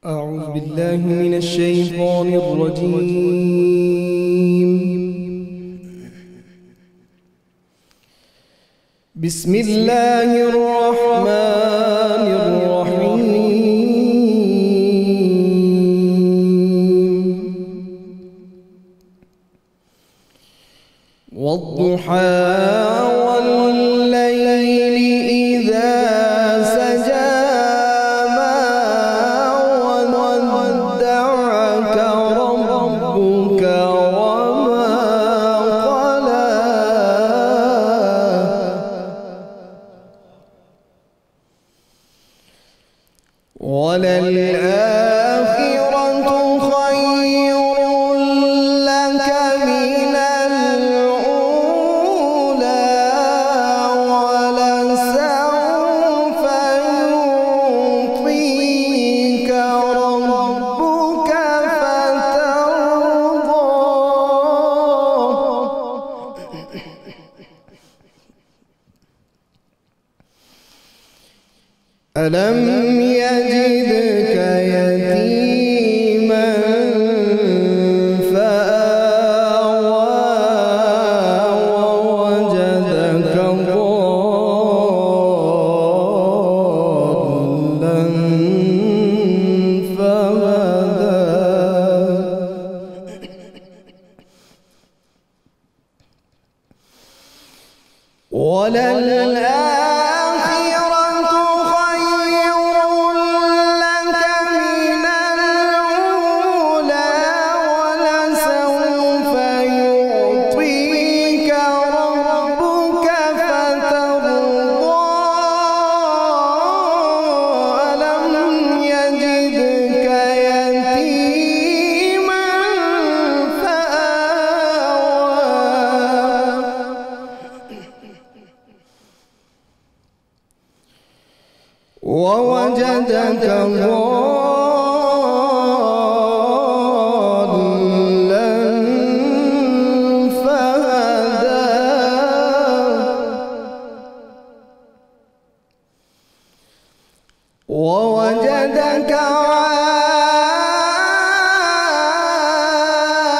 أعوذ بالله من الشيطان الرجيم. بسم الله الرحمن الرحيم. والضحى والليل إذا سجى ما ودعك ربك وما قلى وللآخرة خير لك من الأولى ولسوف يعطيك ربك فترضى. ألم يجدك يتيما فآوى ووجدك ضالا فهدى وللآخرة خير لك من الأولى ولسوف يعطيك ربك فترضى. ألم يجدك يتيما فآوى ووجدك ضالا فهدى ووجدك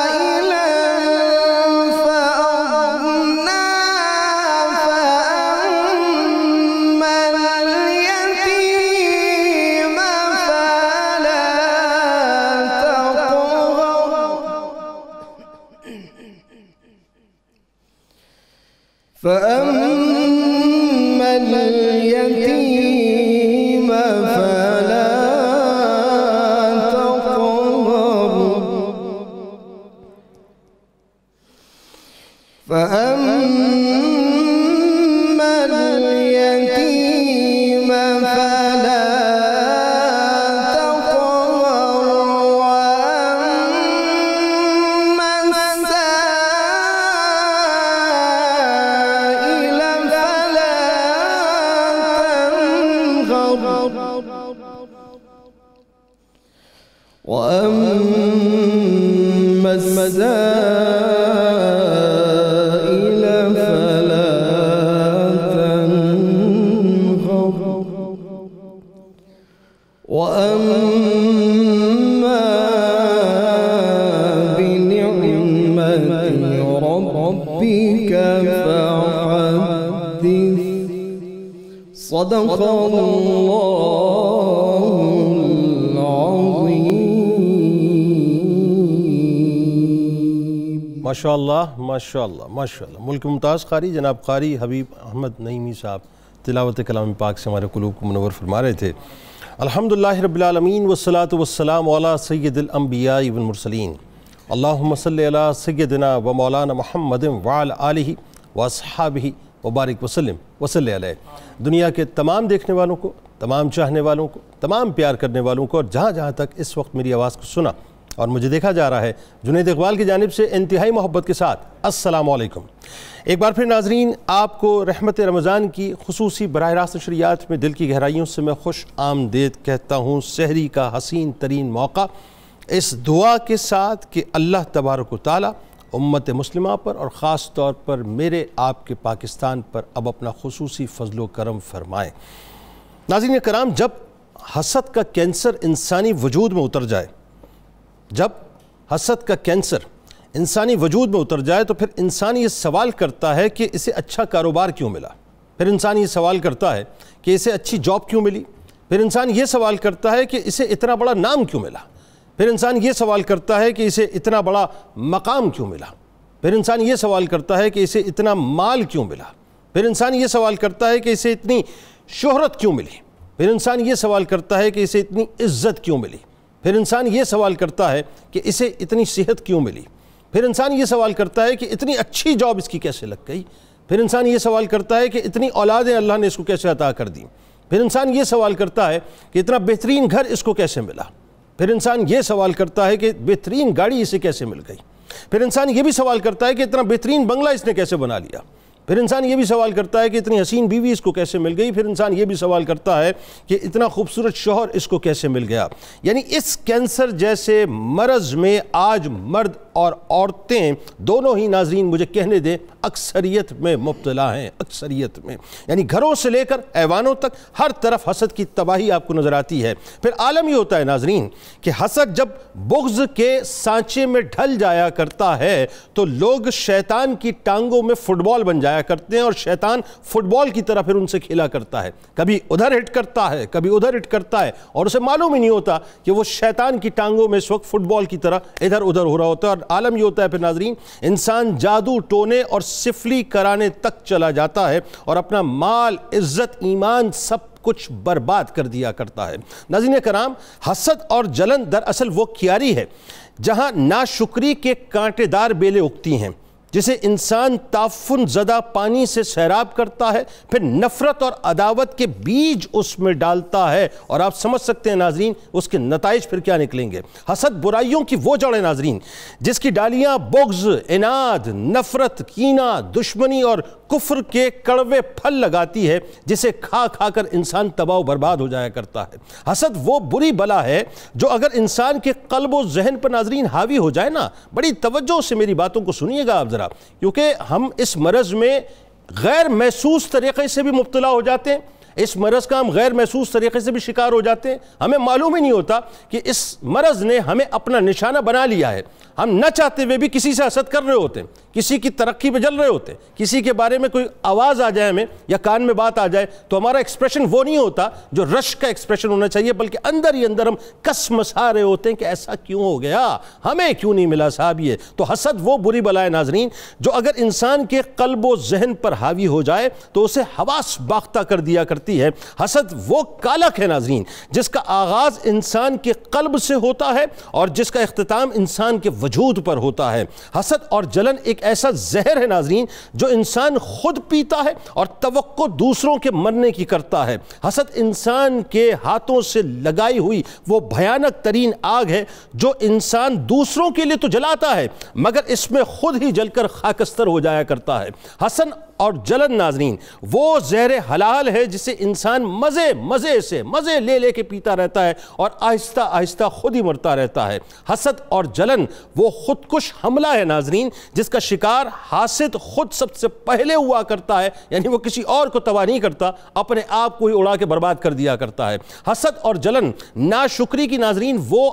عائلا فأغنى فأما اليتيم فلا تقهر فأما اليتيم فلا تقهر فأما اليتيم فلا تقهر وأما السائل فلا تنهر وأما السائل فلا تنهر وأما بنعمة ربك فحدث. صدق الله العظيم. ماشاءاللہ ماشاءاللہ ماشاءاللہ. ملک ممتاز قاری جناب قاری حبیب احمد نعیمی صاحب تلاوت کلام پاک سے ہمارے قلوب کو منور فرما رہے تھے. الحمدللہ رب العالمین والصلاة والسلام علی سید الانبیاء والمرسلین. اللہم صلی علی سیدنا و مولانا محمد وعلی آلہ واصحابہ وبارک وسلم وصلی علیہ. دنیا کے تمام دیکھنے والوں کو، تمام چاہنے والوں کو، تمام پیار کرنے والوں کو، اور جہاں جہاں تک اس وقت میری آواز کو سنا اور مجھے دیکھا جا رہا ہے، جنید اقبال کی جانب سے انتہائی محبت کے ساتھ السلام علیکم. ایک بار پھر ناظرین، آپ کو رحمت رمضان کی خصوصی براہ راست نشریات میں دل کی گہرائیوں سے میں خوش آمدید کہتا ہوں. سحری کا حسین ترین موقع، اس دعا کے ساتھ کہ اللہ تبارک و تعالی امت مسلمہ پر اور خاص طور پر میرے آپ کے پاکستان پر اب اپنا خصوصی فضل و کرم فرمائیں. ناظرین کرام، جب حسد کا کینسر انسانی وجود میں اتر جائے، جب حسد کا کینسر انسانی وجود میں اتر جائے تو پھر انسان یہ سوال کرتا ہے کہ اسے اچھا کاروبار کیوں ملا، پھر انسان یہ سوال کرتا ہے کہ اسے اچھی جاب کیوں ملی، پھر انسان یہ سوال کرتا ہے کہ اسے اتنا بڑا نام کیوں ملا، پھر انسان یہ سوال کرتا ہے کہ اسے اتنا بڑا مقام کیوں ملا، پھر انسان یہ سوال کرتا ہے کہ اسے اتنا مال کیوں ملا، پھر انسان یہ سوال کرتا ہے کہ اسے اتنی شہرت کیوں ملی، پھر انسان یہ سوال کرتا ہے کہ اسے اتنی عزت کیوں ملی، پھر انسان یہ سوال کرتا ہے کہ اسے اتنی صحت کیوں ملی، پھر انسان یہ سوال کرتا ہے کہ اتنی اچھی جاب اس کی کیسے لگ گئی، پھر انسان یہ سوال کرتا ہے کہ اتنی اولادیں اللہ نے اس کو کیسے عطا کر دیں، پھر انسان یہ سوال کرتا ہے کہ اتنا بہترین گھر اس کو کیسے ملا، پھر انسان یہ سوال کرتا ہے کہ بہترین گاڑی اسے کیسے مل گئی، پھر انسان یہ بھی سوال کرتا ہے کہ اتنا بہترین بنگلہ اس نے کیسے بنا لیا، پھر انسان یہ بھی سوال کرتا ہے کہ اتنی حسین بیوی اس کو کیسے مل گئی، پھر انسان یہ بھی سوال کرتا ہے کہ اتنا خوبصورت شوہر اس کو کیسے مل گیا۔ یعنی اس کینسر جیسے مرض میں آج مرد اور عورتیں دونوں ہی ناظرین مجھے کہنے دیں اکثریت میں مبتلا ہیں، اکثریت میں، یعنی گھروں سے لے کر ایوانوں تک ہر طرف حسد کی تباہی آپ کو نظر آتی ہے۔ پھر عالم یہ ہوتا ہے ناظرین کہ حسد جب بغض کے سانچے میں ڈھل جایا کرتا ہے تو لوگ شیطان کی ٹانگوں میں فٹ بال بن جایا کرتے ہیں اور شیطان فٹ بال کی طرح پھر ان سے کھیلا کرتا ہے، کبھی ادھر ہٹ کرتا ہے کبھی ادھر ہٹ کرتا ہے اور اسے معلوم ہی نہیں ہوتا کہ وہ شیطان کی ٹانگوں میں اس وقت فٹ بال کی طرح ادھر ادھر ہو رہا ہوتا ہے۔ اور عالم یہ ہوتا ہے پھر ناظرین انسان جادو ٹونے اور سفلی کرانے تک چلا جاتا ہے اور اپنا مال، عزت، ایمان سب کچھ برباد کر دیا کرتا ہے۔ ناظرین کرام، حسد اور جلن دراصل وہ کیاری ہے جہاں ناشکری کے کانٹے دار بیلیں اگتی ہیں، جسے انسان تعفن زدہ پانی سے سیراب کرتا ہے، پھر نفرت اور عداوت کے بیج اس میں ڈالتا ہے اور آپ سمجھ سکتے ہیں ناظرین اس کے نتائج پھر کیا نکلیں گے۔ حسد برائیوں کی وہ جڑ ہے ناظرین جس کی ڈالیاں بغض، عناد، نفرت، کینہ، دشمنی اور کفر کے کڑوے پھل لگاتی ہے جسے کھا کھا کر انسان تباہ و برباد ہو جایا کرتا ہے۔ حسد وہ بری بلا ہے جو اگر انسان کے قلب و ذہن پر ناظرین حاوی ہو جائے نا، بڑی توجہ سے میری باتوں کو سنیے گا آپ ذرا، کیونکہ ہم اس مرض میں غیر محسوس طریقے سے بھی مبتلا ہو جاتے ہیں، اس مرض کا ہم غیر محسوس طریقے سے بھی شکار ہو جاتے ہیں، ہمیں معلوم ہی نہیں ہوتا کہ اس مرض نے ہمیں اپنا نشانہ بنا لیا ہے، ہم نہ چاہتے ہوئے بھی کسی سے حسد کر رہے ہوتے ہیں، کسی کی ترقی پہ جل رہے ہوتے ہیں، کسی کے بارے میں کوئی آواز آ جائے ہمیں یا کان میں بات آ جائے تو ہمارا ایکسپریشن وہ نہیں ہوتا جو رشک کا ایکسپریشن ہونا چاہیے، بلکہ اندر ہی اندر ہم کس مسا رہے ہوتے ہیں کہ ایسا کیوں ہو گیا، ہمیں کیوں نہیں ملا صاحب یہ۔ تو حسد وہ بری بلا ہے ناظرین جو اگر انسان کے قلب و ذہن پر حاوی ہو جائے تو اسے حواس باختہ کر دیا کرتی ہے۔ حسد وہ کالک ہے ناظرین جس کا آغاز انسان کے قلب سے ہوتا ہے اور جس کا اختتام انسان کے وجود پر ہوتا ہے۔ حسد اور جلن ایک ایسا زہر ہے ناظرین جو انسان خود پیتا ہے اور توقع دوسروں کے مرنے کی کرتا ہے۔ حسد انسان کے ہاتھوں سے لگائی ہوئی وہ بھیانک ترین آگ ہے جو انسان دوسروں کے لیے تو جلاتا ہے مگر اس میں خود ہی جل کر خاکستر ہو جایا کرتا ہے۔ حسد اور جلن ناظرین وہ زہر حلال ہے جسے انسان مزے لے کے پیتا رہتا ہے اور آہستہ آہستہ خود ہی مرتا رہتا ہے۔ حسد اور جلن وہ خودکش حملہ ہے ناظرین جس کا شکار حاسد خود سب سے پہلے ہوا کرتا ہے، یعنی وہ کسی اور کو تباہ نہیں کرتا، اپنے آپ کو ہی اڑا کے برباد کر دیا کرتا ہے۔ حسد اور جلن ناشکری کی ناظرین وہ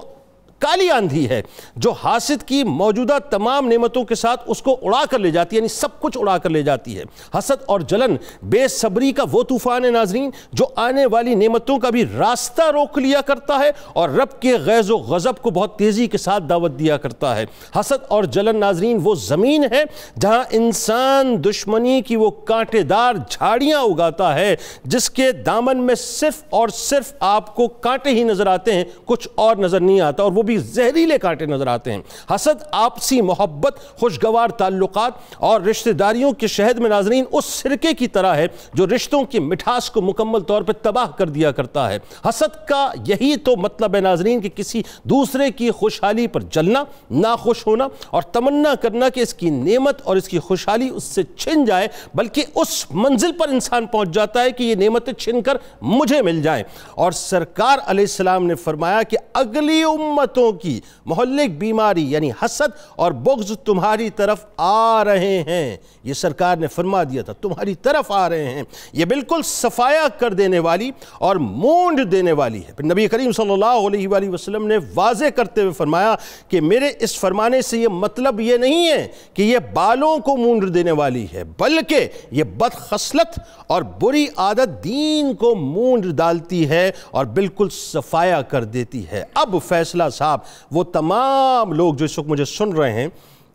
کالی آندھی ہے جو حاسد کی موجودہ تمام نعمتوں کے ساتھ اس کو اڑا کر لے جاتی ہے، یعنی سب کچھ اڑا کر لے جاتی ہے۔ حسد اور جلن بے صبری کا وہ طوفان ہے ناظرین جو آنے والی نعمتوں کا بھی راستہ روک لیا کرتا ہے اور رب کے غیظ و غضب کو بہت تیزی کے ساتھ دعوت دیا کرتا ہے۔ حسد اور جلن ناظرین وہ زمین ہے جہاں انسان دشمنی کی وہ کانٹے دار جھاڑیاں اگاتا ہے جس کے دامن میں صرف اور صرف آپ کو کانٹے ہی نظر آتے ہیں، کچھ اور نظر نہیں آتا، اور وہ بھی زہریلے کانٹے نظر آتے ہیں۔ حسد آپسی محبت، خوشگوار تعلقات اور رشتہ داریوں کے شہد میں ناظرین اس سرکے کی طرح ہے جو رشتوں کی مٹھاس کو مکمل طور پر تباہ کر دیا کرتا ہے۔ حسد کا یہی تو مطلب ہے ناظرین کہ کسی دوسرے کی خوشحالی پر جلنا، ناخوش ہونا اور تمنا کرنا کہ اس کی نعمت اور اس کی خوشحالی اس سے چھن جائے، بلکہ اس منزل پر انسان پہنچ جاتا ہے کہ یہ نعمتیں چھن کر مجھے مل جائیں۔ اور سرکار علیہ السلام نے فرمایا کہ اگلی امت علامتوں کی مہلک بیماری یعنی حسد اور بغض تمہاری طرف آ رہے ہیں. یہ سرکار نے فرما دیا تھا تمہاری طرف آ رہے ہیں. یہ بالکل صفایا کر دینے والی اور مونڈ دینے والی ہے. پھر نبی کریم صلی اللہ علیہ وآلہ وسلم نے واضح کرتے ہوئے فرمایا کہ میرے اس فرمانے سے یہ مطلب یہ نہیں ہے کہ یہ بالوں کو مونڈ دینے والی ہے، بلکہ یہ بد خصلت اور بری عادت دین کو مونڈ ڈالتی ہے اور بالکل صفایا کر دیتی ہے. اب فیصلہ صاحب، وہ تمام لوگ جو اس وقت مجھے سن رہے ہیں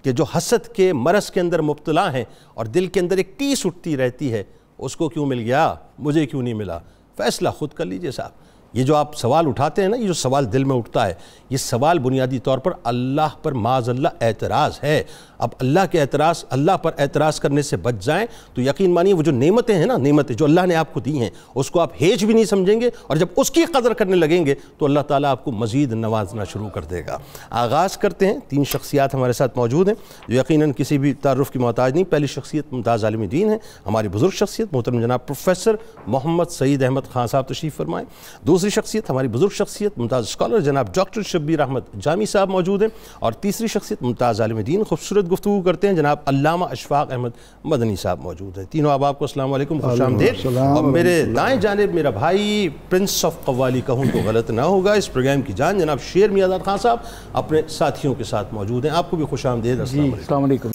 کہ جو حسد کے مرض کے اندر مبتلا ہیں اور دل کے اندر ایک ٹیس اٹھتی رہتی ہے، اس کو کیوں مل گیا، مجھے کیوں نہیں ملا، فیصلہ خود کر لیجئے صاحب. یہ جو آپ سوال اٹھاتے ہیں نا، یہ جو سوال دل میں اٹھتا ہے، یہ سوال بنیادی طور پر اللہ پر معاذ اللہ اعتراض ہے. اب اللہ پر اعتراض کرنے سے بچ جائیں تو یقین مانیے وہ جو نعمتیں ہیں نا، نعمتیں جو اللہ نے آپ کو دی ہیں، اس کو آپ ہیج بھی نہیں سمجھیں گے، اور جب اس کی قدر کرنے لگیں گے تو اللہ تعالیٰ آپ کو مزید نوازنا شروع کر دے گا. آغاز کرتے ہیں. 3 شخصیات ہمارے ساتھ موجود ہیں جو یقیناً کسی بھی تعارف کی محتاج نہیں. پہلی شخصیت ممتاز عالم دین ہے، ہماری بزرگ شخصیت محترم جناب پروفیسر محمد سعید احمد خان صاحب تشریف فرمائیں. دوسری شخصیت ہماری بزرگ شخصیت ممتاز اسکالر جناب ڈاکٹر شبیر احمد جامی صاحب موجود ہیں. اور تیسری شخصیت ممتاز عالم دین خوبصورت گفتگو کرتے ہیں جناب علامہ اشفاق احمد مدنی صاحب موجود ہیں. تینوں آپ کو السلام علیکم، خوش آمدید. اور میرے دائیں جانب میرا بھائی پرنس آف قوالی کہوں تو غلط نہ ہوگا، اس پروگرام کی جان جناب شیر میاں خان صاحب اپنے ساتھیوں کے ساتھ موجود ہیں. آپ کو بھی خوش آمدید. السلام علیکم.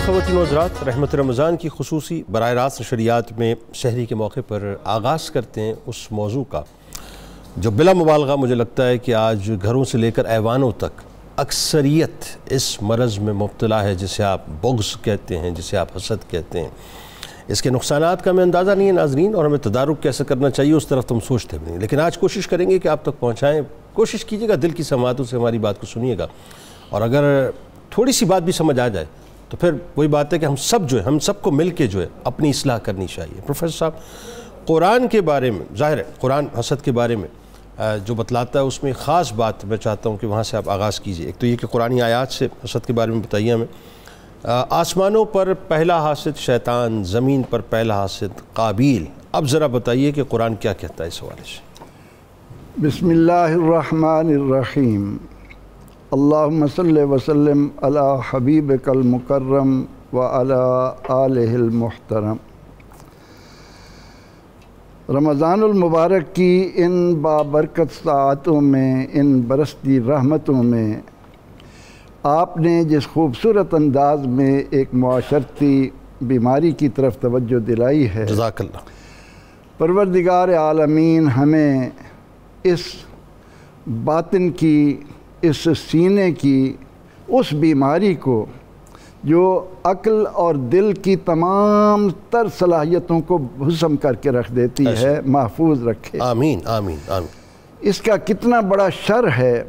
خواتین و حضرات، رحمت رمضان کی خصوصی براہ راست نشریات میں شہری کے موقع پر آغاز کرتے ہیں اس موضوع کا جو بلا مبالغہ مجھے لگتا ہے کہ آج گھروں سے لے کر ایوانوں تک اکثریت اس مرض میں مبتلا ہے، جسے آپ بغض کہتے ہیں، جسے آپ حسد کہتے ہیں. اس کے نقصانات کا ہمیں اندازہ نہیں ہے ناظرین، اور ہمیں تدارک کیسے کرنا چاہیے اس طرف تم سوچتے بھی نہیں، لیکن آج کوشش کریں گے کہ آپ تک پہنچائیں. کوشش کیجیے گا دل کی سماعتوں سے ہماری بات کو سنیے گا، اور اگر تھوڑی سی بات بھی سمجھ آ جائے تو پھر وہی بات ہے کہ ہم سب کو مل کے اپنی اصلاح کرنی چاہیے. پروفیسر صاحب، قرآن کے بارے میں ظاہر ہے قرآن حسد کے بارے میں جو بتلاتا ہے اس میں خاص بات میں چاہتا ہوں کہ وہاں سے آپ آغاز کیجئے. ایک تو یہ کہ قرآنی آیات سے حسد کے بارے میں بتائیے ہمیں. آسمانوں پر پہلا حاسد شیطان، زمین پر پہلا حاسد قابیل. اب ذرا بتائیے کہ قرآن کیا کہتا ہے اس حوالے سے. بسم اللہ الرحمن الرحیم. اللہم صلی وسلم علی حبیبک المکرم وعلی آلہ المحترم. رمضان المبارک کی ان بابرکت ساعتوں میں، ان برستی رحمتوں میں آپ نے جس خوبصورت انداز میں ایک معاشرتی بیماری کی طرف توجہ دلائی ہے، جزاک اللہ. پروردگار عالمین ہمیں اس باطن کی، اس سینے کی اس بیماری کو جو عقل اور دل کی تمام تر صلاحیتوں کو حسم کر کے رکھ دیتی ہے، محفوظ رکھے. آمین آمین آمین. اس کا کتنا بڑا شر ہے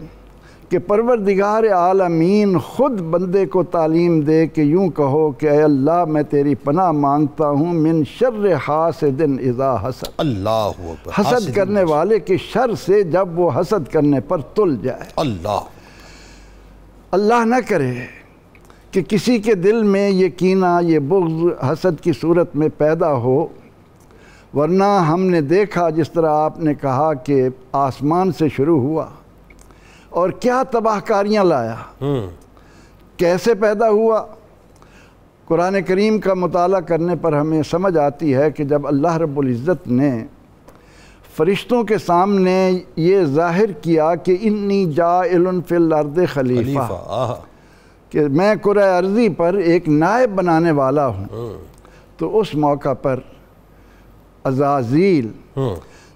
کہ پروردگار عالمین خود بندے کو تعلیم دے کہ یوں کہو کہ اے اللہ میں تیری پناہ مانگتا ہوں من شر حاسد اذا حسد. اللہ اکبر. حسد کرنے والے کے شر سے جب وہ حسد کرنے پر تل جائے. اللہ نہ کرے کہ کسی کے دل میں یہ کینہ، یہ بغض حسد کی صورت میں پیدا ہو، ورنہ ہم نے دیکھا جس طرح آپ نے کہا کہ آسمان سے شروع ہوا اور کیا تباہ کاریاں لایا. کیسے پیدا ہوا؟ قرآن کریم کا مطالعہ کرنے پر ہمیں سمجھ آتی ہے کہ جب اللہ رب العزت نے فرشتوں کے سامنے یہ ظاہر کیا کہ انی جاعل فی الارض خلیفہ، کہ میں کرۂ ارضی پر ایک نائب بنانے والا ہوں، تو اس موقع پر عزازیل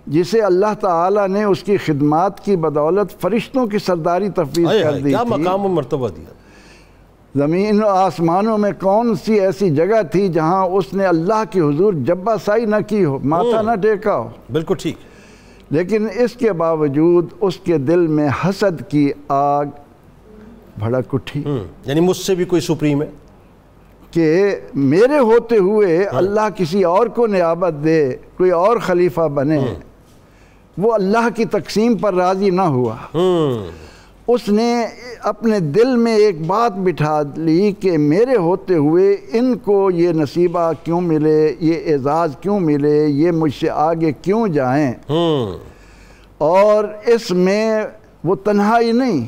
جسے اللہ تعالیٰ نے اس کی خدمات کی بدولت فرشتوں کی سرداری تفویض کر دی کیا تھی، مقام و مرتبہ دیا. زمین و آسمانوں میں کون سی ایسی جگہ تھی جہاں اس نے اللہ کے حضور جبہ سائی نہ کی ہو، ماتھا نہ ٹیکا ہو. بالکل ٹھیک. لیکن اس کے باوجود اس کے دل میں حسد کی آگ بھڑک اٹھی یعنی مجھ سے بھی کوئی سپریم ہے کہ میرے ہوتے ہوئے اللہ کسی اور کو نیابت دے، کوئی اور خلیفہ بنے. وہ اللہ کی تقسیم پر راضی نہ ہوا. اس نے اپنے دل میں ایک بات بٹھا لی کہ میرے ہوتے ہوئے ان کو یہ نصیبہ کیوں ملے، یہ اعزاز کیوں ملے، یہ مجھ سے آگے کیوں جائیں. اور اس میں وہ تنہائی نہیں،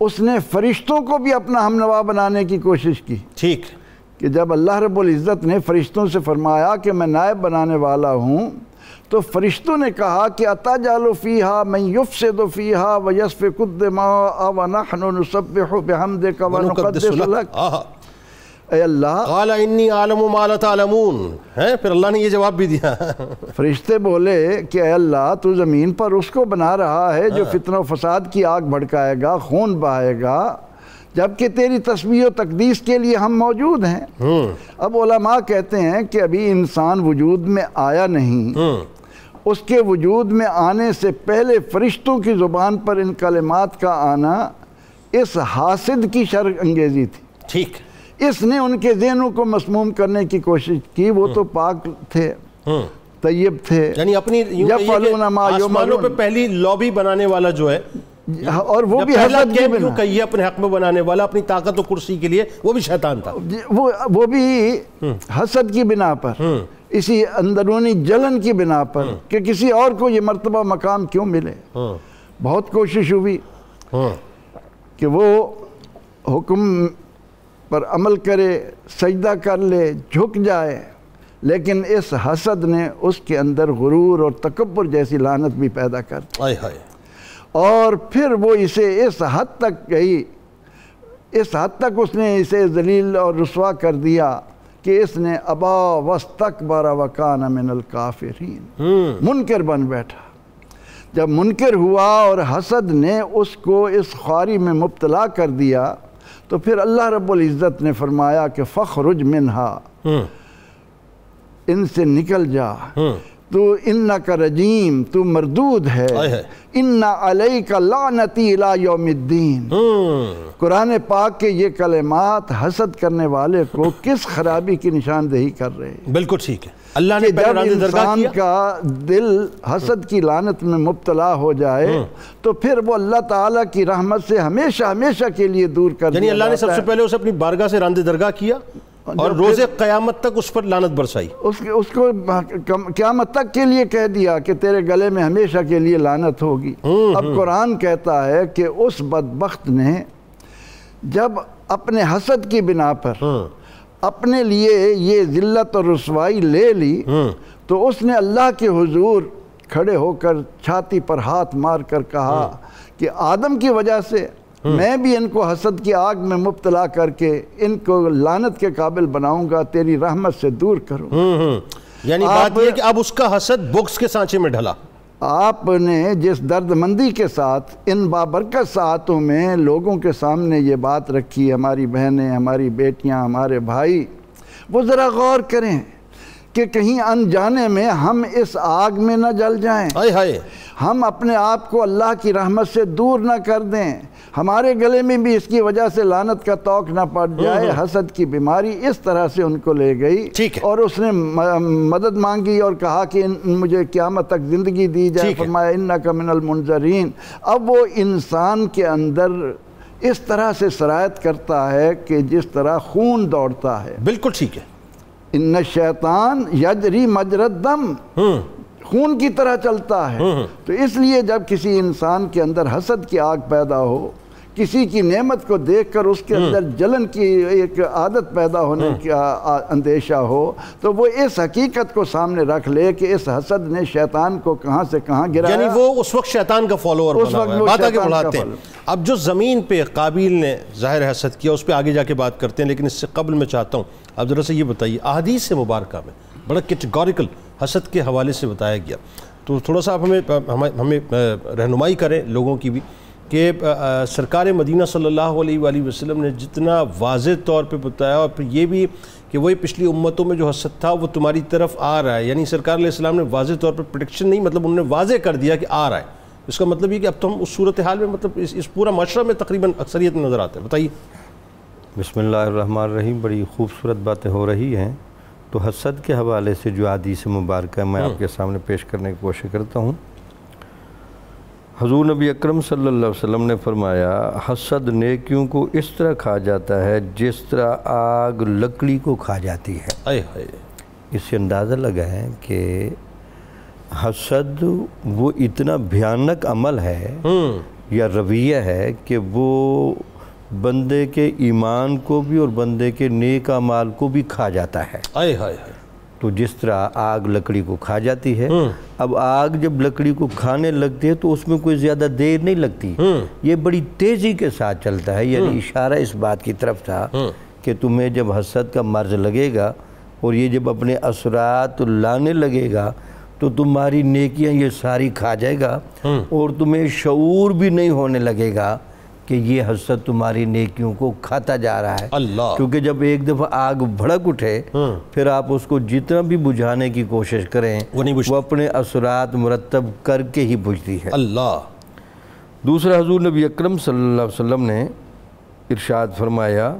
اس نے فرشتوں کو بھی اپنا ہمنوا بنانے کی کوشش کی. ٹھیک. کہ جب اللہ رب العزت نے فرشتوں سے فرمایا کہ میں نائب بنانے والا ہوں، تو فرشتوں نے کہا کہ اتجعل فیہا من یفسد فیہا ویسفک الدماء ونحن نسبح بحمدک ونقدس لک. اے اللہ، قال انی اعلم ما لا تعلمون. پھر اللہ نے یہ جواب بھی دیا. فرشتے بولے کہ اے اللہ، تو زمین پر اس کو بنا رہا ہے جو فتنہ و فساد کی آگ بھڑکائے گا، خون بہائے گا، جبکہ تیری تسبیح و تقدیس کے لیے ہم موجود ہیں. اب علماء کہتے ہیں کہ ابھی انسان وجود میں آیا نہیں، اس کے وجود میں آنے سے پہلے فرشتوں کی زبان پر ان کلمات کا آنا اس حاسد کی شر انگیزی تھی. ٹھیک. اس نے ان کے ذہنوں کو مسموم کرنے کی کوشش کی. وہ تو پاک تھے، طیب تھے، یعنی اپنی آسمانوں پہ پہلی لابی بنانے والا جو ہے، اور وہ بھی حسد کی بنا، کہیے اپنے حق میں بنانے والا اپنی طاقت و کرسی کے لیے، وہ بھی شیطان تھا. وہ بھی حسد کی بنا پر، اسی اندرونی جلن کی بنا پر کہ کسی اور کو یہ مرتبہ مقام کیوں ملے. بہت کوشش ہوئی کہ وہ حکم پر عمل کرے، سجدہ کر لے، جھک جائے، لیکن اس حسد نے اس کے اندر غرور اور تکبر جیسی لعنت بھی پیدا کر دی. اور پھر وہ اسے اس حد تک گئی، اس حد تک اس نے اسے ذلیل اور رسوا کر دیا کہ اس نے ابا واستکبر وکان من الکافرین، منکر بن بیٹھا. جب منکر ہوا اور حسد نے اس کو اس خواری میں مبتلا کر دیا، تو پھر اللہ رب العزت نے فرمایا کہ فخرج منہا، ان سے نکل جا، تو انک رجیم، تو مردود ہے، ان علیک لعنتی الی یوم الدین. قرآن پاک کے یہ کلمات حسد کرنے والے کو کس خرابی کی نشاندہی کر رہے ہیں. بالکل ٹھیک ہے. اللہ نے جب انسان کا دل حسد کی لعنت میں مبتلا ہو جائے تو پھر وہ اللہ تعالیٰ کی رحمت سے ہمیشہ ہمیشہ کے لیے دور کر دیا. یعنی اللہ نے سب سے پہلے اسے اپنی بارگاہ سے راندِ درگاہ کیا اور روز قیامت تک اس پر لعنت برسائی. اس کو قیامت تک کے لیے کہہ دیا کہ تیرے گلے میں ہمیشہ کے لیے لعنت ہوگی. اب قرآن کہتا ہے کہ اس بدبخت نے جب اپنے حسد کی بنا پر اپنے لیے یہ ذلت اور رسوائی لے لی، تو اس نے اللہ کے حضور کھڑے ہو کر چھاتی پر ہاتھ مار کر کہا کہ آدم کی وجہ سے میں بھی ان کو حسد کی آگ میں مبتلا کر کے ان کو لعنت کے قابل بناؤں گا، تیری رحمت سے دور کروں. یعنی بات یہ کہ اب اس کا حسد بغض کے سانچے میں ڈھلا. آپ نے جس درد مندی کے ساتھ ان بابرکت ساعتوں میں لوگوں کے سامنے یہ بات رکھی، ہماری بہنیں، ہماری بیٹیاں، ہمارے بھائی، وہ ذرا غور کریں کہ کہیں انجانے میں ہم اس آگ میں نہ جل جائیں، ہم اپنے آپ کو اللہ کی رحمت سے دور نہ کر دیں، ہمارے گلے میں بھی اس کی وجہ سے لعنت کا توق نہ پڑ جائے. حسد کی بیماری اس طرح سے ان کو لے گئی اور اس نے مدد مانگی اور کہا کہ مجھے قیامت تک زندگی دی جائے. فرمایا انک من المنظرین. اب وہ انسان کے اندر اس طرح سے سرایت کرتا ہے کہ جس طرح خون دوڑتا ہے. بالکل ٹھیک ہے. ان الشیطان یجری مجری الدم، خون کی طرح چلتا ہے. تو اس لیے جب کسی انسان کے اندر حسد کی آگ پیدا ہو، کسی کی نعمت کو دیکھ کر اس کے اندر جلن کی ایک عادت پیدا ہونے کا اندیشہ ہو، تو وہ اس حقیقت کو سامنے رکھ لے کہ اس حسد نے شیطان کو کہاں سے کہاں گرایا. یعنی وہ اس وقت شیطان کا فالوور بنا ہوا ہے. بات آگے بڑھاتے ہیں. اب جو زمین پہ قابیل نے ظاہر حسد کیا، اس پہ آگے جا کے بات کرتے ہیں، لیکن اس سے قبل میں چاہتا ہوں اب ذرا سے یہ بتائیے، احادیث مبارکہ میں بڑا کیٹیگوریکل حسد کے حوالے سے بتایا گیا. تو تھوڑا سا آپ ہمیں رہنمائی کریں لوگوں کی بھی کہ سرکار مدینہ صلی اللہ علیہ وآلہ وسلم نے جتنا واضح طور پہ بتایا، اور پھر یہ بھی کہ وہی پچھلی امتوں میں جو حسد تھا وہ تمہاری طرف آ رہا ہے، یعنی سرکار علیہ السلام نے واضح طور پر پریڈکشن نہیں، مطلب انہوں نے واضح کر دیا کہ آ رہا ہے. اس کا مطلب یہ کہ اب تو ہم اس صورتحال میں مطلب اس پورا معاشرہ میں تقریباً اکثریت میں نظر آتا ہے. بتائیے. بسم اللہ الرحمن الرحیم. بڑی خوبصورت باتیں ہو رہی ہیں. تو حسد کے حوالے سے جو حدیث مبارکہ میں آپ کے سامنے پیش کرنے کی کوشش کرتا ہوں. حضور نبی اکرم صلی اللہ علیہ وسلم نے فرمایا حسد نیکیوں کو اس طرح کھا جاتا ہے جس طرح آگ لکڑی کو کھا جاتی ہے. اس سے اندازہ لگائیں کہ حسد وہ اتنا بھیانک عمل ہے یا رویہ ہے کہ وہ بندے کے ایمان کو بھی اور بندے کے نیک اعمال کو بھی کھا جاتا ہے. تو جس طرح آگ لکڑی کو کھا جاتی ہے، اب آگ جب لکڑی کو کھانے لگتی ہے تو اس میں کوئی زیادہ دیر نہیں لگتی، یہ بڑی تیزی کے ساتھ چلتا ہے. یعنی اشارہ اس بات کی طرف تھا کہ تمہیں جب حسد کا مرض لگے گا اور یہ جب اپنے اثرات لانے لگے گا تو تمہاری نیکیاں یہ ساری کھا جائے گا اور تمہیں شعور بھی نہیں ہونے لگے گا کہ یہ حسد تمہاری نیکیوں کو کھاتا جا رہا ہے. کیونکہ جب ایک دفعہ آگ بھڑک اٹھے پھر آپ اس کو جتنا بھی بجھانے کی کوشش کریں وہ اپنے اثرات مرتب کر کے ہی بجھتی ہے. دوسرا حضور نبی اکرم صلی اللہ علیہ وسلم نے ارشاد فرمایا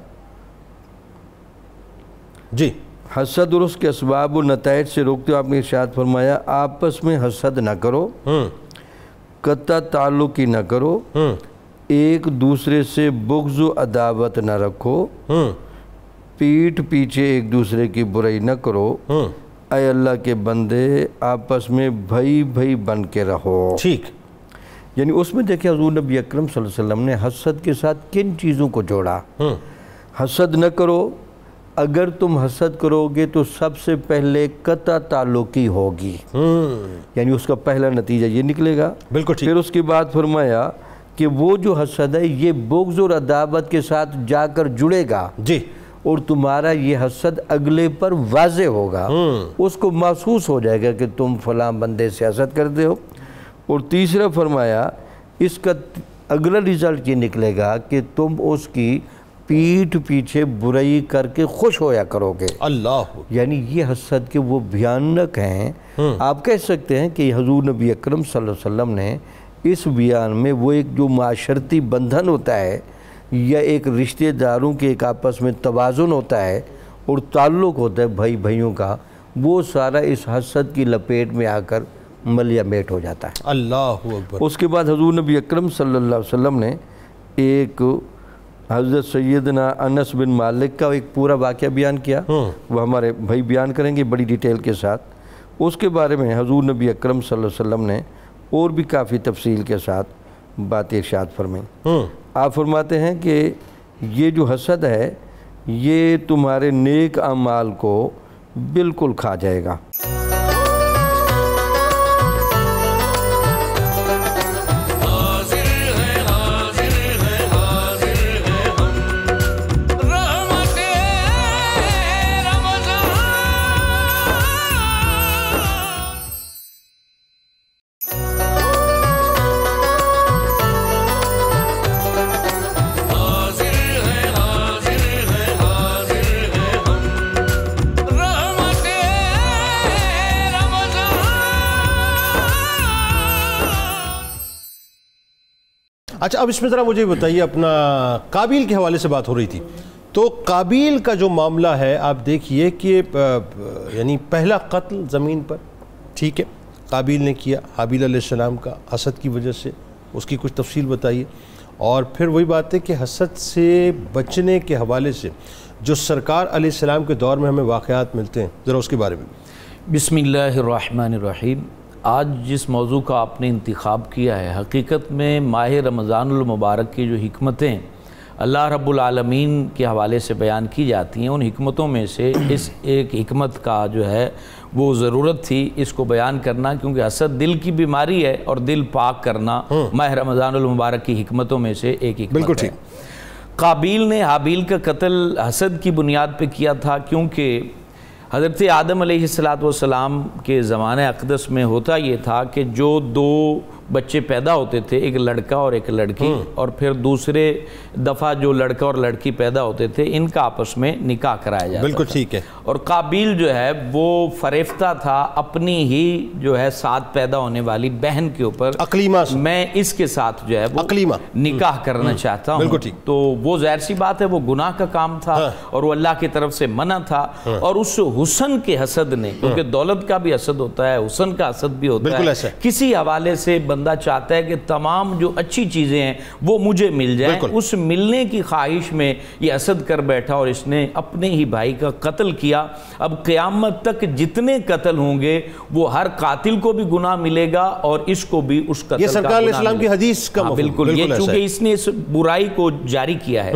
جی حسد اور اس کے اسباب و نتائج سے روکتے ہو. آپ نے ارشاد فرمایا آپس میں حسد نہ کرو، قطع تعلق ہی نہ کرو، ایک دوسرے سے بغض و عداوت نہ رکھو، پیٹھ پیچھے ایک دوسرے کی برائی نہ کرو، اے اللہ کے بندے آپس میں بھائی بھائی بن کے رہو. ٹھیک. یعنی اس میں دیکھیں حضور نبی اکرم صلی اللہ علیہ وسلم نے حسد کے ساتھ کن چیزوں کو جوڑا. حسد نہ کرو. اگر تم حسد کرو گے تو سب سے پہلے قطع تعلقی ہوگی، یعنی اس کا پہلا نتیجہ یہ نکلے گا. بالکل ٹھیک. پھر اس کے بعد فرمایا کہ وہ جو حسد ہے یہ بغض اور عداوت کے ساتھ جا کر جڑے گا جی، اور تمہارا یہ حسد اگلے پر واضح ہوگا، اس کو محسوس ہو جائے گا کہ تم فلاں بندے سے حسد کرتے ہو. اور تیسرا فرمایا اس کا اگلا رزلٹ یہ نکلے گا کہ تم اس کی پیٹھ پیچھے برائی کر کے خوش ہویا کرو گے. یعنی یہ حسد کے وہ بھیانک ہیں. آپ کہہ سکتے ہیں کہ حضور نبی اکرم صلی اللہ علیہ وسلم نے اس بیان میں وہ ایک جو معاشرتی بندھن ہوتا ہے یا ایک رشتہ داروں کے ایک آپس میں توازن ہوتا ہے اور تعلق ہوتا ہے بھائی بھائیوں کا، وہ سارا اس حسد کی لپیٹ میں آ کر ملیا میٹ ہو جاتا ہے. اللہ اکبر. اس کے بعد حضور نبی اکرم صلی اللہ علیہ وسلم نے ایک حضرت سیدنا انس بن مالک کا ایک پورا واقعہ بیان کیا، وہ ہمارے بھائی بیان کریں گے بڑی ڈیٹیل کے ساتھ. اس کے بارے میں حضور نبی اکرم صلی اللہ علیہ وسلم نے اور بھی کافی تفصیل کے ساتھ بات ارشاد فرمائیں. آپ فرماتے ہیں کہ یہ جو حسد ہے یہ تمہارے نیک اعمال کو بالکل کھا جائے گا. اچھا اب اس میں ذرا مجھے بتائیے، اپنا قابیل کے حوالے سے بات ہو رہی تھی، تو قابیل کا جو معاملہ ہے آپ دیکھیے کہ یعنی پہلا قتل زمین پر، ٹھیک ہے، قابیل نے کیا حابیل علیہ السلام کا حسد کی وجہ سے، اس کی کچھ تفصیل بتائیے. اور پھر وہی بات ہے کہ حسد سے بچنے کے حوالے سے جو سرکار علیہ السلام کے دور میں ہمیں واقعات ملتے ہیں ذرا اس کے بارے میں. بسم اللہ الرحمن الرحیم. آج جس موضوع کا آپ نے انتخاب کیا ہے حقیقت میں ماہ رمضان المبارک کی جو حکمتیں اللہ رب العالمین کے حوالے سے بیان کی جاتی ہیں، ان حکمتوں میں سے اس ایک حکمت کا جو ہے وہ ضرورت تھی اس کو بیان کرنا، کیونکہ حسد دل کی بیماری ہے اور دل پاک کرنا ماہ رمضان المبارک کی حکمتوں میں سے ایک حکمت ہے. قابیل نے حابیل کا قتل حسد کی بنیاد پہ کیا تھا، کیونکہ حضرت آدم علیہ السلام کے زمانہ اقدس میں ہوتا یہ تھا کہ جو دو بچے پیدا ہوتے تھے، ایک لڑکا اور ایک لڑکی، اور پھر دوسرے دفعہ جو لڑکا اور لڑکی پیدا ہوتے تھے ان کا آپس میں نکاح کرایا جاتا تھا۔ بالکل ٹھیک ہے۔ اور قابیل جو ہے وہ فریفتہ تھا اپنی ہی جو ہے ساتھ پیدا ہونے والی بہن کے اوپر، اقلیمہ سے، میں اس کے ساتھ جو ہے وہ نکاح کرنا چاہتا ہوں۔ تو وہ ظاہر سی بات ہے وہ گناہ کا کام تھا اور وہ اللہ کی طرف سے منع تھا، اور اس حسن کے حسد نے، کیونکہ دولت کا بھی حسد ہوتا ہے، حسن کا حسد بھی ہوتا ہے، کسی حوالے سے بندہ چاہتا ہے کہ تمام جو اچھی چیزیں ہیں وہ مجھے مل جائیں، اس ملنے کی خواہش میں یہ حسد کر بیٹھا اور اس نے اپنے ہی بھائی کا قتل کیا۔ اب قیامت تک جتنے قتل ہوں گے وہ ہر قاتل کو بھی گناہ ملے گا اور اس کو بھی اس قتل کا گناہ ملے گا۔ یہ سرکار علیہ السلام کی حدیث کا مفہوم، بالکل، یہ چونکہ اس نے اس برائی کو جاری کیا ہے۔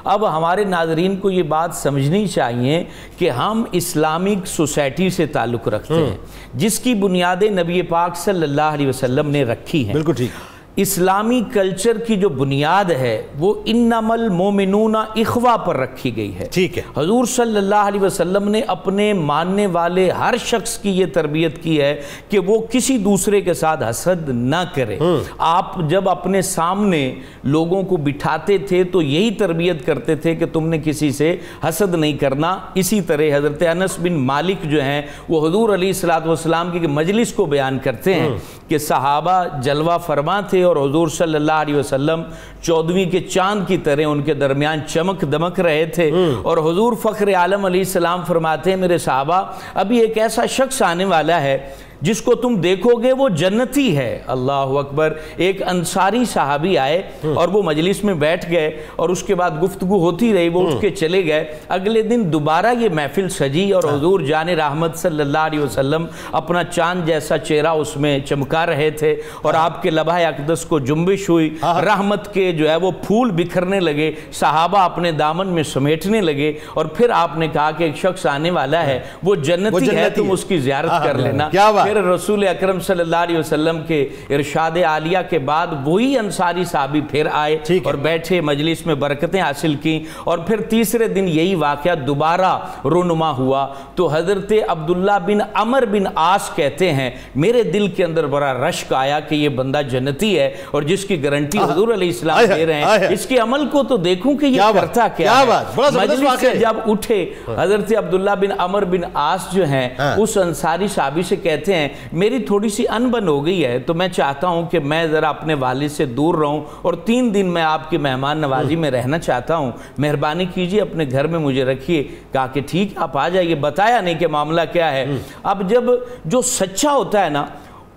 اب ہمارے ناظرین کو یہ بات سمجھنی چاہیے کہ ہم اسلامک سوسائٹی سے تعلق رکھتے ہیں جس کی بنیادیں نبی پاک صلی اللہ علیہ وسلم نے رکھی ہیں۔ بالکل ٹھیک۔ اسلامی کلچر کی جو بنیاد ہے وہ انما المومنون اخوہ پر رکھی گئی ہے۔ ٹھیک ہے۔ حضور صلی اللہ علیہ وسلم نے اپنے ماننے والے ہر شخص کی یہ تربیت کی ہے کہ وہ کسی دوسرے کے ساتھ حسد نہ کرے۔ آپ جب اپنے سامنے لوگوں کو بٹھاتے تھے تو یہی تربیت کرتے تھے کہ تم نے کسی سے حسد نہیں کرنا۔ اسی طرح حضرت انس بن مالک جو ہیں وہ حضور علیہ السلام کی مجلس کو بیان کرتے ہیں کہ صحابہ جلوہ فرما تھے اور حضور صلی اللہ علیہ وسلم 14ویں کے چاند کی طرح ان کے درمیان چمک دمک رہے تھے، اور حضور فخر عالم علیہ السلام فرماتے ہیں میرے صحابہ ابھی ایک ایسا شخص آنے والا ہے جس کو تم دیکھو گے وہ جنتی ہے۔ اللہ اکبر۔ ایک انصاری صحابی آئے اور وہ مجلس میں بیٹھ گئے اور اس کے بعد گفتگو ہوتی رہی، وہ اٹھ کے چلے گئے۔ اگلے دن دوبارہ یہ محفل سجی اور حضور جان رحمت صلی اللہ علیہ وسلم اپنا چاند جیسا چہرہ اس میں چمکا رہے تھے اور آپ کے لبہ اقدس کو جنبش ہوئی، رحمت کے جو ہے وہ پھول بکھرنے لگے، صحابہ اپنے دامن میں سمیٹنے لگے، اور پھر آپ نے کہا کہ ایک شخص آنے والا ہے وہ جنتی ہے، تم اس کی زیارت کر لینا۔ پھر رسول اکرم صلی اللہ علیہ وسلم کے ارشاد عالیہ کے بعد وہی انصاری صحابی پھر آئے اور بیٹھے، مجلس میں برکتیں حاصل کی، اور پھر تیسرے دن یہی واقعہ دوبارہ رونما ہوا تو حضرت عبداللہ بن عمر بن عاص کہتے ہیں میرے دل کے اندر بڑا رشک آیا کہ یہ بندہ جنتی ہے اور جس کی گارنٹی حضور علیہ السلام دے رہے ہیں، اس کے عمل کو تو دیکھوں کہ یہ کرتا کیا ہے۔ مجلس سے جب اٹھے حضرت عبداللہ بن عمر بن عاص جو ہیں اس انصاری صحابی سے کہتے ہیں میری تھوڑی سی انبن ہو گئی ہے تو میں چاہتا ہوں کہ میں ذرا اپنے والد سے دور رہوں اور 3 دن میں آپ کی مہمان نوازی میں رہنا چاہتا ہوں، مہربانی کیجئے اپنے گھر میں مجھے رکھیے۔ کہا کہ ٹھیک آپ آ جائیے، بتایا نہیں کہ معاملہ کیا ہے۔ اب جب جو سچا ہوتا ہے نا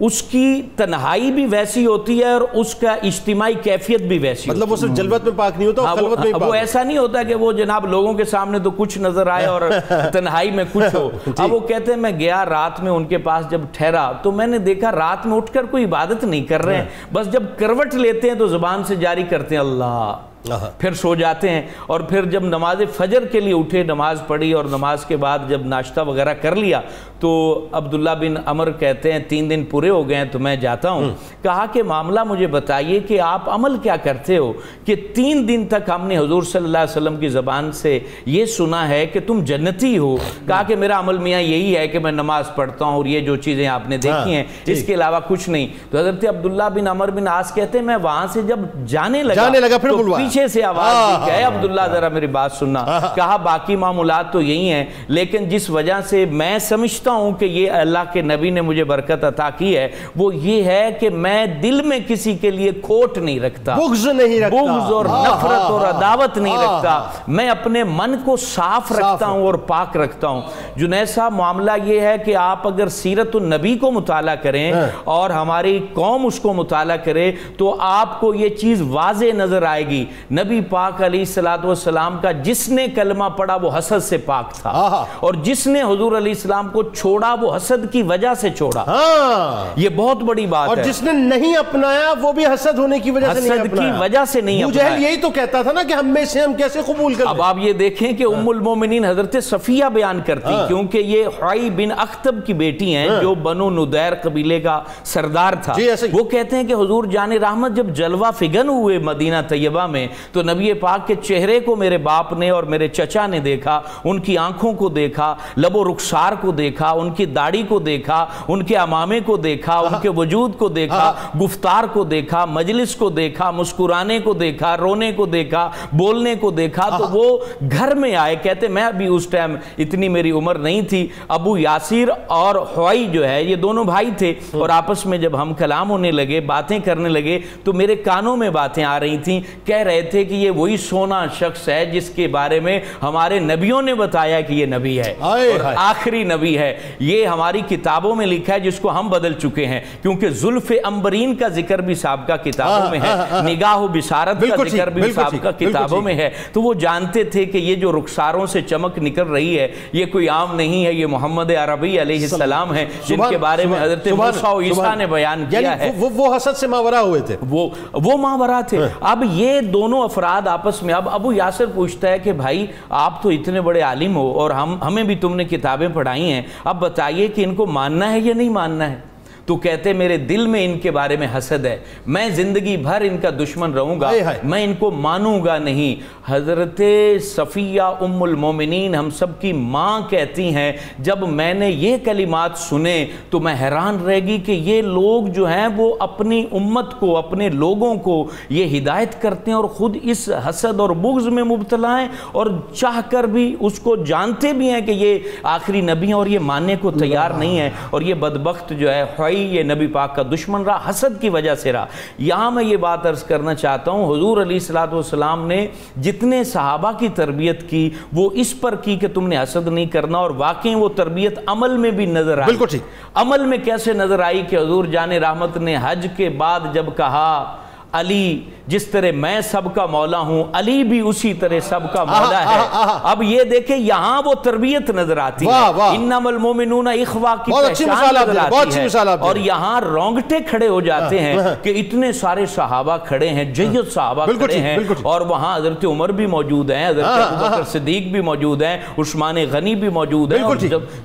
اس کی تنہائی بھی ویسی ہوتی ہے اور اس کا اجتماعی کیفیت بھی ویسی، مطلب وہ صرف جلوت میں پاک نہیں ہوتا، خلوت میں پاک۔ وہ ایسا نہیں ہوتا کہ وہ جناب لوگوں کے سامنے تو کچھ نظر آئے اور تنہائی میں کچھ ہو۔ اب وہ کہتے ہیں میں گیا رات میں ان کے پاس جب ٹھہرا تو میں نے دیکھا رات میں اٹھ کر کوئی عبادت نہیں کر رہے ہیں، بس جب کروٹ لیتے ہیں تو زبان سے جاری کرتے ہیں اللہ، پھر سو جاتے ہیں، اور پھر جب نماز فجر کے لیے اٹھے نماز پڑھی اور نماز کے بعد جب ناشتہ وغیرہ کر لیا تو عبداللہ بن عمر کہتے ہیں 3 دن پورے ہو گئے ہیں تو میں جاتا ہوں۔ کہا کہ معاملہ مجھے بتائیے کہ آپ عمل کیا کرتے ہو کہ 3 دن تک ہم نے حضور صلی اللہ علیہ وسلم کی زبان سے یہ سنا ہے کہ تم جنتی ہو۔ کہا کہ میرا عمل میاں یہی ہے کہ میں نماز پڑھتا ہوں اور یہ جو چیزیں آپ نے دیکھی ہیں اس کے علاوہ کچھ نہیں۔ تو حضرت عبداللہ بن عمر بن عاص کہتے ہیں میں وہاں سے جب جانے لگا پھر پیچھے سے آواز دی کہ اے عبداللہ ذرا میری بات سننا۔ کہا باقی معاملات تو یہی ہیں لیکن جس وجہ سے میں سمجھتا ہوں کہ یہ اللہ کے نبی نے مجھے برکت عطا کی ہے وہ یہ ہے کہ میں دل میں کسی کے لیے کھوٹ نہیں رکھتا، بغض نہیں رکھتا، بغض اور نفرت اور عداوت نہیں رکھتا، میں اپنے من کو صاف رکھتا ہوں اور پاک رکھتا ہوں۔ جنید صاحب معاملہ یہ ہے کہ آپ اگر سیرت النبی کو مطالعہ کریں اور ہماری قوم اس کو مطالعہ کرے تو آپ کو یہ چیز واضح نظر آئے گی۔ نبی پاک علیہ السلام کا جس نے کلمہ پڑھا وہ حسد سے پاک تھا، اور جس نے حضور علیہ السلام کو چھوڑا وہ حسد کی وجہ سے چھوڑا۔ یہ بہت بڑی بات ہے۔ اور جس نے نہیں اپنایا وہ بھی حسد ہونے کی وجہ سے نہیں اپنایا، حسد کی وجہ سے نہیں اپنایا۔ ابو جہل یہی تو کہتا تھا نا کہ ہم میں سے ہم کیسے قبول کریں۔ اب آپ یہ دیکھیں کہ ام المومنین حضرت صفیہ بیان کرتی کیونکہ یہ حوی بن اخطب کی بیٹی ہیں جو بنو ندیر قبیلے کا سردار تھا۔ وہ کہتے ہیں کہ حضور جان رحمت جب جلوہ فگن ہوئے مدینہ طیبہ میں ہیں تو نبی پاک کے چہرے کو میرے باپ نے اور میرے چچا نے دیکھا، ان کی آنکھوں کو دیکھا، لب و رخسار کو دیکھا، ان کی داڑھی کو دیکھا، ان کے امامے کو دیکھا، ان کے وجود کو دیکھا، گفتار کو دیکھا، مجلس کو دیکھا، مسکرانے کو دیکھا، رونے کو دیکھا، بولنے کو دیکھا، تو وہ گھر میں آئے. کہتے میں ابھی اس ٹائم اتنی میری عمر نہیں تھی. ابو یاسر اور حوئی جو ہے یہ دونوں بھائی تھے، اور آپس میں جب ہم کلام ہونے لگے، باتیں کرنے لگے، تو میرے کانوں میں باتیں آ رہی تھیں. کہہ رہے تھے کہ یہ وہی سونا شخص ہے جس کے بارے میں ہمارے نبیوں نے بتایا کہ یہ نبی ہے اور آخری نبی ہے. یہ ہماری کتابوں میں لکھا ہے جس کو ہم بدل چکے ہیں، کیونکہ زلف عنبرین کا ذکر بھی سابقہ کتابوں میں ہے، نگاہ و بشارت کا ذکر بھی سابقہ کتابوں میں ہے. تو وہ جانتے تھے کہ یہ جو رخساروں سے چمک نکل رہی ہے یہ کوئی عام نہیں ہے، یہ محمد عربی علیہ السلام ہے جن کے بارے میں حضرت موسیٰ و عیسیٰ نے بیان کیا ہے. وہ حسد سے ماورا ہوئے تھے، وہ ماورا تھے. اب یہ دونوں افراد آپس میں، اب ابو یاسر پوچھتا ہے کہ بھائی آپ تو اتنے بڑے عالم ہو اور ہمیں بھی تم نے کتابیں پڑھائی ہیں، اب بتائیے کہ ان کو ماننا ہے یا نہیں ماننا ہے. تو کہتے میرے دل میں ان کے بارے میں حسد ہے، میں زندگی بھر ان کا دشمن رہوں گا، میں ان کو مانوں گا نہیں. حضرت صفیہ ام المومنین ہم سب کی ماں کہتی ہیں جب میں نے یہ کلمات سنے تو میں حیران رہ گی کہ یہ لوگ جو ہیں وہ اپنی امت کو، اپنے لوگوں کو یہ ہدایت کرتے ہیں اور خود اس حسد اور بغض میں مبتلا ہیں، اور چاہ کر بھی اس کو جانتے بھی ہیں کہ یہ آخری نبی ہیں اور یہ ماننے کو تیار نہیں ہے. اور یہ بدبخت جو ہے یہ نبی پاک کا دشمن رہا، حسد کی وجہ سے رہا. یہاں میں یہ بات عرض کرنا چاہتا ہوں، حضور علیہ السلام نے جتنے صحابہ کی تربیت کی وہ اس پر کی کہ تم نے حسد نہیں کرنا، اور واقعی وہ تربیت عمل میں بھی نظر آئی. بالکل ٹھیک. عمل میں کیسے نظر آئی کہ حضور جان رحمت نے حج کے بعد جب کہا علی جس طرح میں سب کا مولا ہوں، علی بھی اسی طرح سب کا مولا ہے. اب یہ دیکھیں یہاں وہ تربیت نظر آتی ہے، انما المومنون اخوہ کی پہچان نظر آتی ہے. اور یہاں رونگٹے کھڑے ہو جاتے ہیں کہ اتنے سارے صحابہ کھڑے ہیں، جید صحابہ کھڑے ہیں، اور وہاں حضرت عمر بھی موجود ہیں، حضرت ابوبکر صدیق بھی موجود ہیں، عثمان غنی بھی موجود ہیں، اور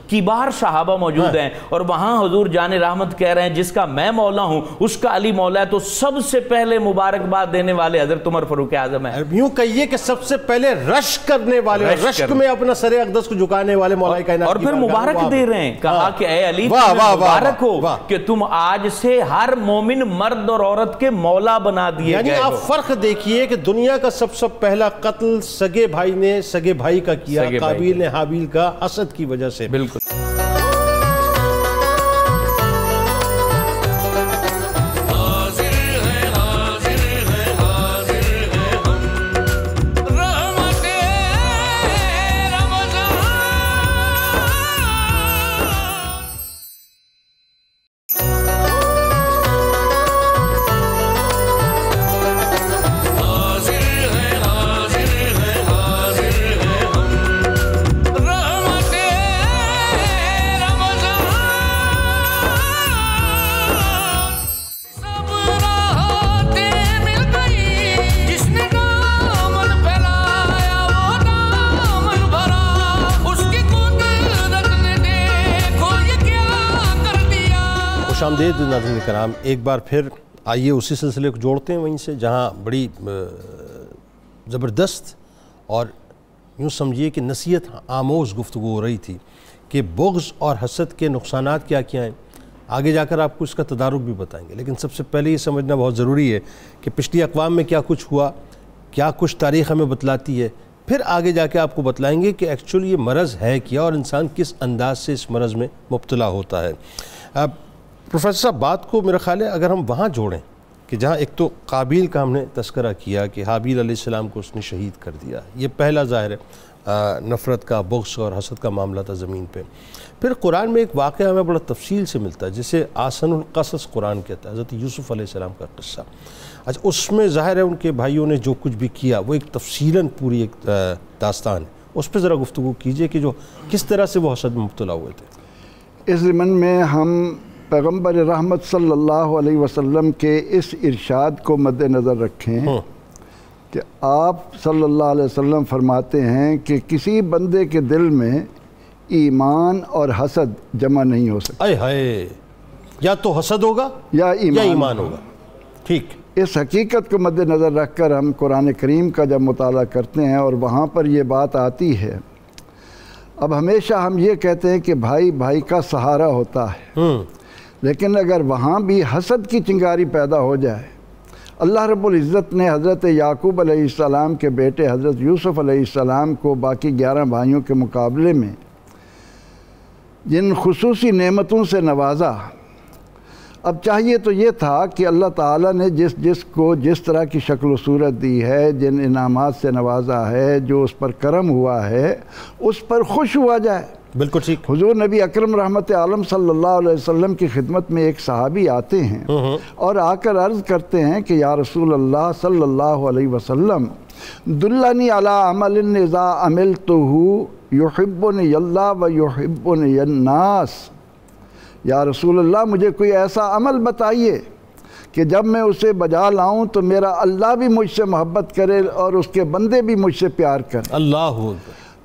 کبار صحابہ موجود ہیں. اور وہاں حضور جان رحمت کہہ رہے ہیں جس کا میں مولا ہوں اس کا علی مولا ہے. تو سب سے پہلے مبارکباد دینے والے حضرت عمر فاروق اعظم ہیں. یوں کہیے کہ سب سے پہلے رشک کرنے والے، رشک میں اپنا سر اقدس کو جھکانے والے مولا کائنات، اور پھر مبارک دے رہے ہیں. کہا کہ اے علی مبارک ہو کہ تم آج سے ہر مومن مرد اور عورت کے مولا بنا دیے گئے. یعنی آپ فرق دیکھیے کہ دنیا کا سب سے پہلا قتل سگے بھائی نے سگے بھائی کا کیا، قابیل نے حابیل کا حسد کی وجہ سے. بالکل. آمدید ناظرین کرام، ایک بار پھر آئیے اسی سلسلے کو جوڑتے ہیں وہیں سے جہاں بڑی زبردست اور یوں سمجھیے کہ نصیحت آموز گفتگو ہو رہی تھی کہ بغض اور حسد کے نقصانات کیا کیا ہیں. آگے جا کر آپ کو اس کا تدارک بھی بتائیں گے، لیکن سب سے پہلے یہ سمجھنا بہت ضروری ہے کہ پچھلی اقوام میں کیا کچھ ہوا، کیا کچھ تاریخ ہمیں بتلاتی ہے. پھر آگے جا کے آپ کو بتلائیں گے کہ ایکچولی یہ مرض ہے کیا اور انسان کس انداز سے اس مرض میں مبتلا ہوتا ہے. پروفیسر صاحب، بات کو میرا خیال ہے اگر ہم وہاں جوڑیں کہ جہاں ایک تو قابیل کا ہم نے تذکرہ کیا کہ حابیل علیہ السلام کو اس نے شہید کر دیا، یہ پہلا ظاہر ہے نفرت کا، بغض اور حسد کا معاملہ تھا زمین پہ. پھر قرآن میں ایک واقعہ ہمیں بڑا تفصیل سے ملتا ہے جسے احسن القصص قرآن کہتا ہے، حضرت یوسف علیہ السلام کا قصہ. اچھا، اس میں ظاہر ہے ان کے بھائیوں نے جو کچھ بھی کیا وہ ایک تفصیلاً پوری ایک داستان ہے، اس پہ ذرا گفتگو کیجئے کہ جو کس طرح سے وہ حسد میں مبتلا ہوئے تھے. اس ضمن میں ہم پیغمبر رحمت صلی اللہ علیہ وسلم کے اس ارشاد کو مد نظر رکھیں کہ آپ صلی اللہ علیہ وسلم فرماتے ہیں کہ کسی بندے کے دل میں ایمان اور حسد جمع نہیں ہو سکتا. اے ہائے، یا تو حسد ہوگا یا ایمان ہوگا. ٹھیک. اس حقیقت کو مد نظر رکھ کر ہم قرآن کریم کا جب مطالعہ کرتے ہیں اور وہاں پر یہ بات آتی ہے، اب ہمیشہ ہم یہ کہتے ہیں کہ بھائی بھائی کا سہارا ہوتا ہے، لیکن اگر وہاں بھی حسد کی چنگاری پیدا ہو جائے، اللہ رب العزت نے حضرت یعقوب علیہ السلام کے بیٹے حضرت یوسف علیہ السلام کو باقی 11 بھائیوں کے مقابلے میں جن خصوصی نعمتوں سے نوازا، اب چاہیے تو یہ تھا کہ اللہ تعالیٰ نے جس کو جس طرح کی شکل و صورت دی ہے، جن انعامات سے نوازا ہے، جو اس پر کرم ہوا ہے، اس پر خوش ہوا جائے۔ بالکل ٹھیک۔ حضور نبی اکرم رحمت عالم صلی اللہ علیہ وسلم کی خدمت میں ایک صحابی آتے ہیں اور آ کر عرض کرتے ہیں کہ یا رسول اللہ صلی اللہ علیہ وسلم دلنی علی عمل اذا عملتہ یحبنی اللہ و یحبنی الناس، یا رسول اللہ مجھے کوئی ایسا عمل بتائیے کہ جب میں اسے بجا لاؤں تو میرا اللہ بھی مجھ سے محبت کرے اور اس کے بندے بھی مجھ سے پیار کریں۔ اللہ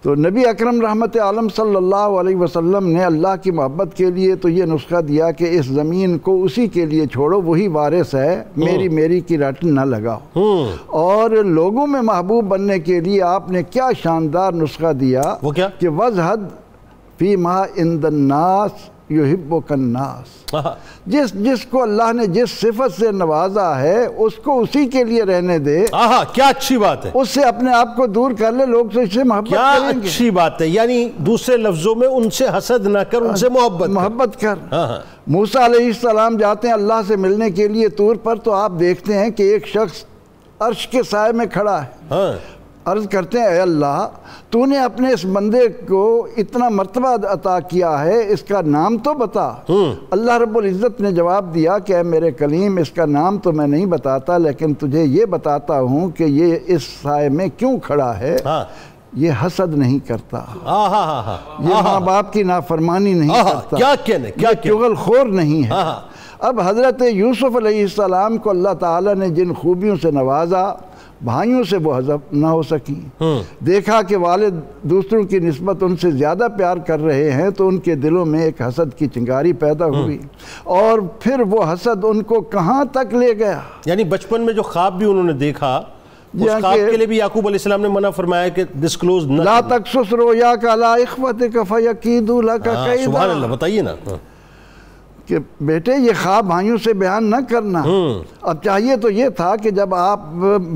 تو نبی اکرم رحمت عالم صلی اللہ علیہ وسلم نے اللہ کی محبت کے لیے تو یہ نسخہ دیا کہ اس زمین کو اسی کے لیے چھوڑو، وہی وارث ہے، میری کی رٹ نہ لگاؤ۔ اور لوگوں میں محبوب بننے کے لیے آپ نے کیا شاندار نسخہ دیا، وہ کیا کہ وَزْهَدْ فِي مَا عِنْدَ النَّاسِ يُحِبُّكَ النَّاسِ، جس کو اللہ نے جس صفت سے نوازا ہے اس کو اسی کے لیے رہنے دے۔ کیا اچھی بات ہے، اس سے اپنے آپ کو دور کر لے، لوگ تو اس سے محبت کیا کریں گے۔ اچھی بات ہے، یعنی دوسرے لفظوں میں ان سے حسد نہ کر، ان سے محبت کر۔ موسیٰ علیہ السلام جاتے ہیں اللہ سے ملنے کے لیے طور پر، تو آپ دیکھتے ہیں کہ ایک شخص عرش کے سائے میں کھڑا ہے، عرض کرتے ہیں اے اللہ تو نے اپنے اس بندے کو اتنا مرتبہ عطا کیا ہے، اس کا نام تو بتا۔ اللہ رب العزت نے جواب دیا کہ اے میرے کلیم اس کا نام تو میں نہیں بتاتا، لیکن تجھے یہ بتاتا ہوں کہ یہ اس سائے میں کیوں کھڑا ہے، یہ حسد نہیں کرتا، یہ ماں باپ کی نافرمانی نہیں کرتا، کیا چغل خور نہیں ہے۔ اب حضرت یوسف علیہ السلام کو اللہ تعالیٰ نے جن خوبیوں سے نوازا، بھائیوں سے وہ حذف نہ ہو سکیں، دیکھا کہ والد دوسروں کی نسبت ان سے زیادہ پیار کر رہے ہیں تو ان کے دلوں میں ایک حسد کی چنگاری پیدا ہوئی، اور پھر وہ حسد ان کو کہاں تک لے گیا۔ یعنی بچپن میں جو خواب بھی انہوں نے دیکھا، اس خواب کے لیے بھی یعقوب علیہ السلام نے منع فرمایا کہ ڈسکلوز نہ، لا تقصص رؤیاک علی اخوتک فیکیدوا لک کیدا۔ سبحان اللہ، بتائیے نا کہ بیٹے یہ خواب بھائیوں سے بیان نہ کرنا۔ اب چاہیے تو یہ تھا کہ جب آپ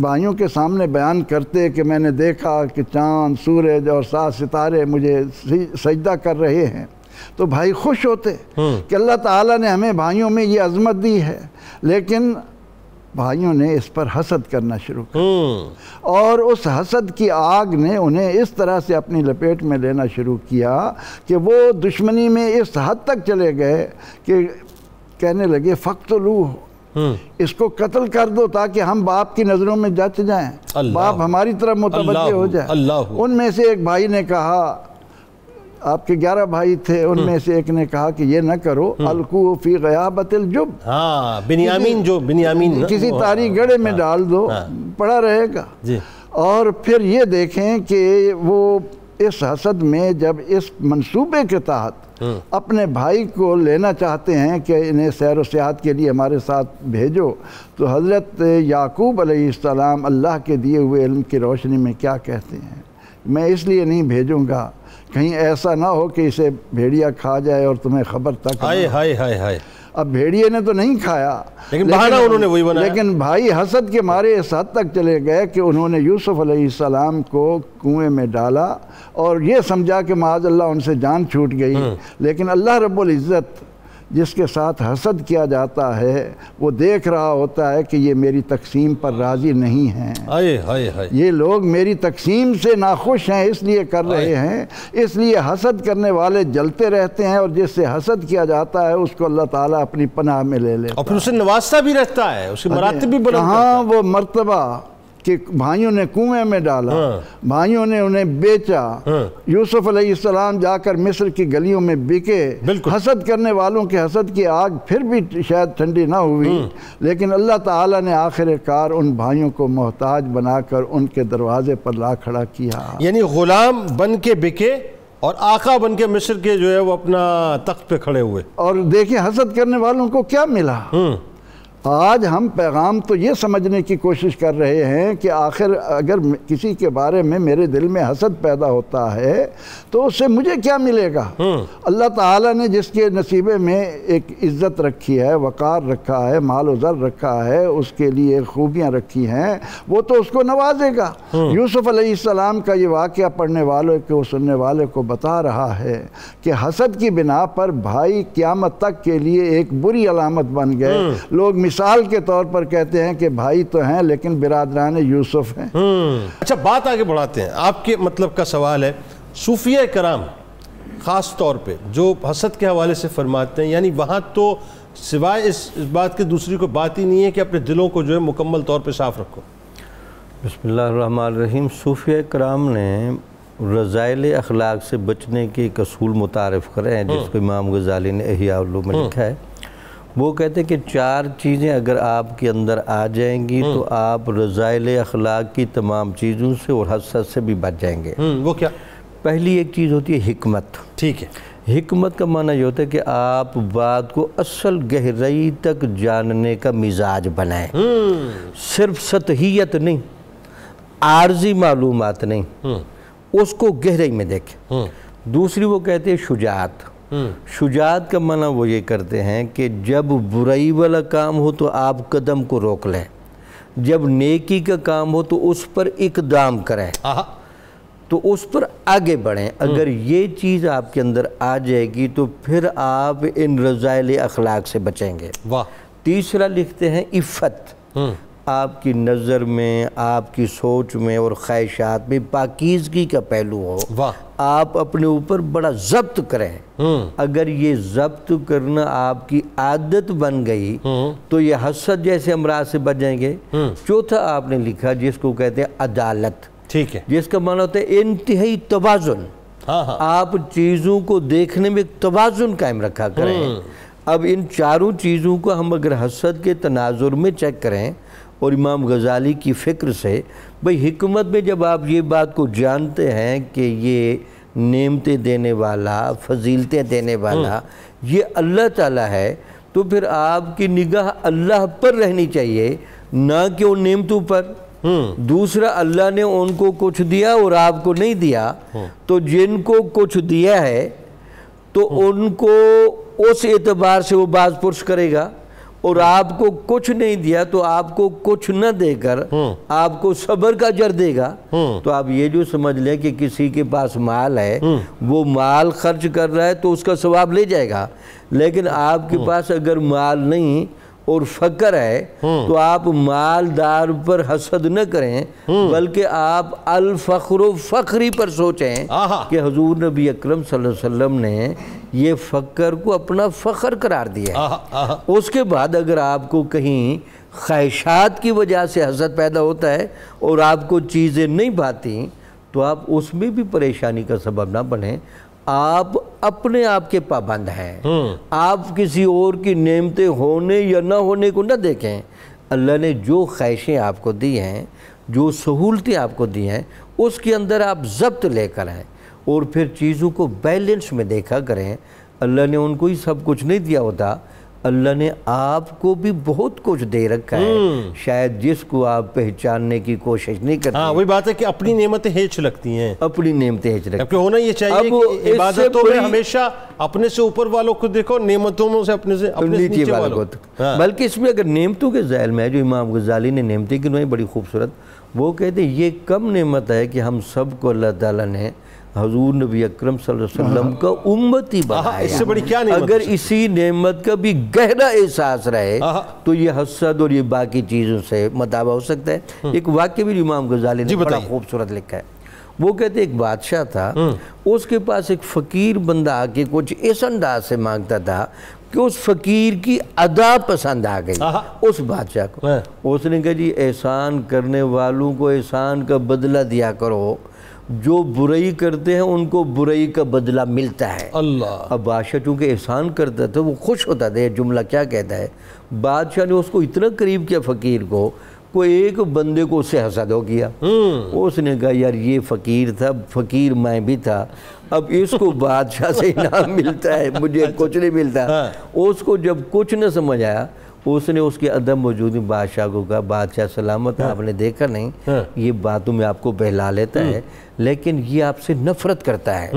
بھائیوں کے سامنے بیان کرتے کہ میں نے دیکھا کہ چاند، سورج اور 7 ستارے مجھے سجدہ کر رہے ہیں، تو بھائی خوش ہوتے کہ اللہ تعالیٰ نے ہمیں بھائیوں میں یہ عظمت دی ہے، لیکن بھائیوں نے اس پر حسد کرنا شروع کیا، اور اس حسد کی آگ نے انہیں اس طرح سے اپنی لپیٹ میں لینا شروع کیا کہ وہ دشمنی میں اس حد تک چلے گئے کہ کہنے لگے فَقْتُلُوهُ، اس کو قتل کر دو تاکہ ہم باپ کی نظروں میں جچ جائیں، باپ ہماری طرف متوجہ ہو جائے۔ ان میں سے ایک بھائی نے کہا، آپ کے 11 بھائی تھے، ان میں سے ایک نے کہا کہ یہ نہ کرو، القوہ فی غیابت الجب، بنیامین کسی تاریخ گڑھے میں ڈال دو، پڑا رہے گا۔ اور پھر یہ دیکھیں کہ وہ اس حسد میں جب اس منصوبے کے تحت اپنے بھائی کو لینا چاہتے ہیں کہ انہیں سیر و سیاحت کے لیے ہمارے ساتھ بھیجو، تو حضرت یعقوب علیہ السلام اللہ کے دیے ہوئے علم کی روشنی میں کیا کہتے ہیں، میں اس لیے نہیں بھیجوں گا کہیں ایسا نہ ہو کہ اسے بھیڑیا کھا جائے اور تمہیں خبر تک۔ اب بھیڑیے نے تو نہیں کھایا، لیکن بھائی حسد کے مارے اس حد تک چلے گئے کہ انہوں نے یوسف علیہ السلام کو کنویں میں ڈالا اور یہ سمجھا کہ معاذ اللہ ان سے جان چھوٹ گئی، لیکن اللہ رب العزت جس کے ساتھ حسد کیا جاتا ہے وہ دیکھ رہا ہوتا ہے کہ یہ میری تقسیم پر راضی نہیں ہیں، یہ لوگ میری تقسیم سے ناخوش ہیں، اس لیے کر رہے ہیں، اس لیے حسد کرنے والے جلتے رہتے ہیں، اور جس سے حسد کیا جاتا ہے اس کو اللہ تعالیٰ اپنی پناہ میں لے لیتا ہے، اور پھر اسے نوازتا بھی رہتا ہے، اس کی مراتب بھی بلند کرتا ہے۔ کہاں وہ مرتبہ کہ بھائیوں نے کنویں میں ڈالا، بھائیوں نے انہیں بیچا، یوسف علیہ السلام جا کر مصر کی گلیوں میں بکے، حسد کرنے والوں کے حسد کی آگ پھر بھی شاید ٹھنڈی نہ ہوئی، لیکن اللہ تعالیٰ نے آخر کار ان بھائیوں کو محتاج بنا کر ان کے دروازے پر لا کھڑا کیا۔ یعنی غلام بن کے بکے اور آقا بن کے مصر کے جو ہے وہ اپنا تخت پہ کھڑے ہوئے، اور دیکھیں حسد کرنے والوں کو کیا ملا، آج ہم پیغام تو یہ سمجھنے کی کوشش کر رہے ہیں کہ آخر اگر کسی کے بارے میں میرے دل میں حسد پیدا ہوتا ہے تو اس سے مجھے کیا ملے گا؟ اللہ تعالیٰ نے جس کے نصیبے میں ایک عزت رکھی ہے، وقار رکھا ہے، مال و زر رکھا ہے، اس کے لیے خوبیاں رکھی ہیں، وہ تو اس کو نوازے گا۔ یوسف علیہ السلام کا یہ واقعہ پڑھنے والوں کو، سننے والے کو بتا رہا ہے کہ حسد کی بنا پر بھائی قیامت تک کے لیے ایک بری علامت بن گئے۔ لوگ مثال کے طور پر کہتے ہیں کہ بھائی تو ہیں لیکن برادران یوسف ہیں۔ اچھا، بات آگے بڑھاتے ہیں۔ آپ کے مطلب کا سوال ہے، صوفیہ کرام خاص طور پہ جو حسد کے حوالے سے فرماتے ہیں، یعنی وہاں تو سوائے اس بات کے دوسری کوئی بات ہی نہیں ہے کہ اپنے دلوں کو جو ہے مکمل طور پہ صاف رکھو۔ بسم اللہ الرحمن الرحیم۔ صوفیہ کرام نے رذائل اخلاق سے بچنے کے ایک اصول متعارف کرے ہیں جس کو امام غزالی نے احیاء العلوم میں لکھا ہے۔ وہ کہتے ہیں کہ 4 چیزیں اگر آپ کے اندر آ جائیں گی تو آپ رذائل اخلاق کی تمام چیزوں سے اور حسد سے بھی بچ جائیں گے۔ وہ کیا؟ پہلی ایک چیز ہوتی ہے حکمت۔ ٹھیک ہے۔ حکمت کا معنی یہ ہوتا ہے کہ آپ بات کو اصل گہرائی تک جاننے کا مزاج بنائیں، صرف سطحیت نہیں، عارضی معلومات نہیں، اس کو گہرائی میں دیکھیں۔ دوسری وہ کہتے ہیں شجاعت۔ شجاعت کا معنی وہ یہ کرتے ہیں کہ جب برائی والا کام ہو تو آپ قدم کو روک لیں، جب نیکی کا کام ہو تو اس پر اقدام کریں، تو اس پر آگے بڑھیں۔ اگر یہ چیز آپ کے اندر آ جائے گی تو پھر آپ ان رذائل اخلاق سے بچیں گے۔ تیسرا لکھتے ہیں عفت۔ آپ کی نظر میں، آپ کی سوچ میں اور خواہشات میں پاکیزگی کا پہلو ہو، آپ اپنے اوپر بڑا ضبط کریں۔ اگر یہ ضبط کرنا آپ کی عادت بن گئی تو یہ حسد جیسے امراض سے بچ جائیں گے۔ چوتھا آپ نے لکھا جس کو کہتے ہیں عدالت، ٹھیک ہے، جس کا معنی ہوتا ہے انتہائی توازن۔ آپ چیزوں کو دیکھنے میں ایک توازن قائم رکھا کریں۔ اب ان 4 چیزوں کو ہم اگر حسد کے تناظر میں چیک کریں اور امام غزالی کی فکر سے، بھئی حکمت میں جب آپ یہ بات کو جانتے ہیں کہ یہ نعمتیں دینے والا، فضیلتیں دینے والا یہ اللہ تعالیٰ ہے، تو پھر آپ کی نگاہ اللہ پر رہنی چاہیے، نہ کہ ان نعمتوں پر۔ دوسرا، اللہ نے ان کو کچھ دیا اور آپ کو نہیں دیا، تو جن کو کچھ دیا ہے تو ان کو اس اعتبار سے وہ باز پرس کرے گا، اور آپ کو کچھ نہیں دیا تو آپ کو کچھ نہ دے کر آپ کو صبر کا اجر دے گا۔ تو آپ یہ جو سمجھ لیں کہ کسی کے پاس مال ہے، وہ مال خرچ کر رہا ہے تو اس کا ثواب لے جائے گا، لیکن آپ کے پاس اگر مال نہیں اور فقر ہے تو آپ مالدار پر حسد نہ کریں، بلکہ آپ الفقر و فقری پر سوچیں کہ حضور نبی اکرم صلی اللہ علیہ وسلم نے یہ فقر کو اپنا فخر قرار دیا ہے۔ اس کے بعد اگر آپ کو کہیں خواہشات کی وجہ سے حسد پیدا ہوتا ہے اور آپ کو چیزیں نہیں بھاتی تو آپ اس میں بھی پریشانی کا سبب نہ بنیں۔ آپ اپنے آپ کے پابند ہیں، آپ کسی اور کی نعمتیں ہونے یا نہ ہونے کو نہ دیکھیں۔ اللہ نے جو خواہشیں آپ کو دی ہیں، جو سہولتیں آپ کو دی ہیں، اس کے اندر آپ ضبط لے کر آئیں اور پھر چیزوں کو بیلنس میں دیکھا کریں۔ اللہ نے ان کو ہی سب کچھ نہیں دیا ہوتا، اللہ نے آپ کو بھی بہت کچھ دے رکھا ہے، شاید جس کو آپ پہچاننے کی کوشش نہیں کرتے۔ وہی بات ہے کہ اپنی نعمتیں ہیچ لگتی ہیں، اپنی نعمتیں ہیچ لگتی ہیں۔ اب ہونا یہ چاہیے کہ عبادتوں میں ہمیشہ اپنے سے اوپر والوں کو دیکھو، نعمتوں میں سے اپنے سے نیچے والوں کو۔ بلکہ اس میں اگر نعمتوں کے ذیل میں ہے، جو امام غزالی نے نعمتیں گنوائی بڑی خوبصورت، وہ کہتے ہیں یہ کم نعمت ہے کہ ہم سب کو اللہ تعالیٰ نے حضور نبی اکرم صلی اللہ علیہ وسلم کا امتی بنایا۔ اس سے بڑی کیا نعمت؟ اگر اسی نعمت کا بھی گہرا احساس رہے تو یہ حسد اور یہ باقی چیزوں سے مداوع ہو سکتا ہے۔ ایک واقعہ بھی امام غزالی نے بڑا خوبصورت لکھا ہے۔ وہ کہتے ایک بادشاہ تھا، اس کے پاس ایک فقیر بندہ آ کے کچھ اس انداز سے مانگتا تھا کہ اس فقیر کی ادا پسند آ گئی اس بادشاہ کو۔ اس نے کہا جی احسان کرنے والوں کو احسان کا بدلہ دیا کرو، جو برائی کرتے ہیں ان کو برائی کا بدلہ ملتا ہے۔ اللہ! اب بادشاہ چونکہ احسان کرتا تھا وہ خوش ہوتا تھا۔ یہ جملہ کیا کہتا ہے؟ بادشاہ نے اس کو اتنا قریب کیا فقیر کو، کوئی ایک بندے کو اس سے حسد ہو گیا۔ اس نے کہا یار یہ فقیر تھا، فقیر میں بھی تھا، اب اس کو بادشاہ سے انعام ملتا ہے، مجھے کچھ نہیں ملتا۔ اس کو جب کچھ نہ سمجھ آیا، اس نے اس کی عدم موجودگی بادشاہ کو کہا بادشاہ سلامت آپ نے دیکھا نہیں یہ باتوں میں آپ کو بہلا لیتا ہے لیکن یہ آپ سے نفرت کرتا ہے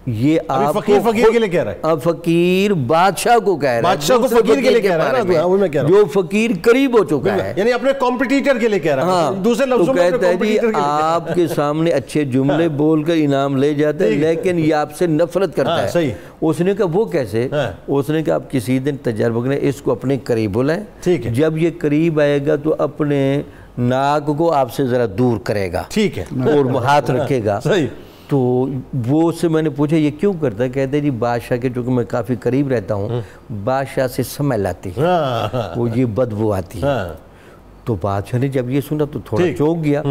یہ آپ فقیر کے لیے کہہ رہا ہے اب فقیر بادشاہ کو کہہ رہا ہے بادشاہ کو فقیر کے لیے کہہ رہا ہے جو فقیر قریب ہو چکا ہے یعنی اپنے کمپٹیٹر کے لیے کہہ رہا ہے دوسرے لفظوں میں کہتا ہے جی آپ کے سامنے اچھے جملے بول کر انعام لے جاتا ہے لیکن یہ آپ سے نفرت کرتا ہے اس نے کہا وہ کیسے اس نے کہا آپ کسی دن تجربہ کریں اس کو اپنے قریب بلائیں جب یہ قریب آئے گا تو اپنے ناک کو آپ سے ذرا دور کرے گا ٹھیک ہے اور ہاتھ رکھے گا تو وہ سے میں نے پوچھا یہ کیوں کرتا ہے کہتے ہیں جی بادشاہ کے چونکہ میں کافی قریب رہتا ہوں بادشاہ سے سمیل آتی ہے وہ یہ بدبو آتی ہے تو بادشاہ نے جب یہ سنا تو تھوڑا چونک گیا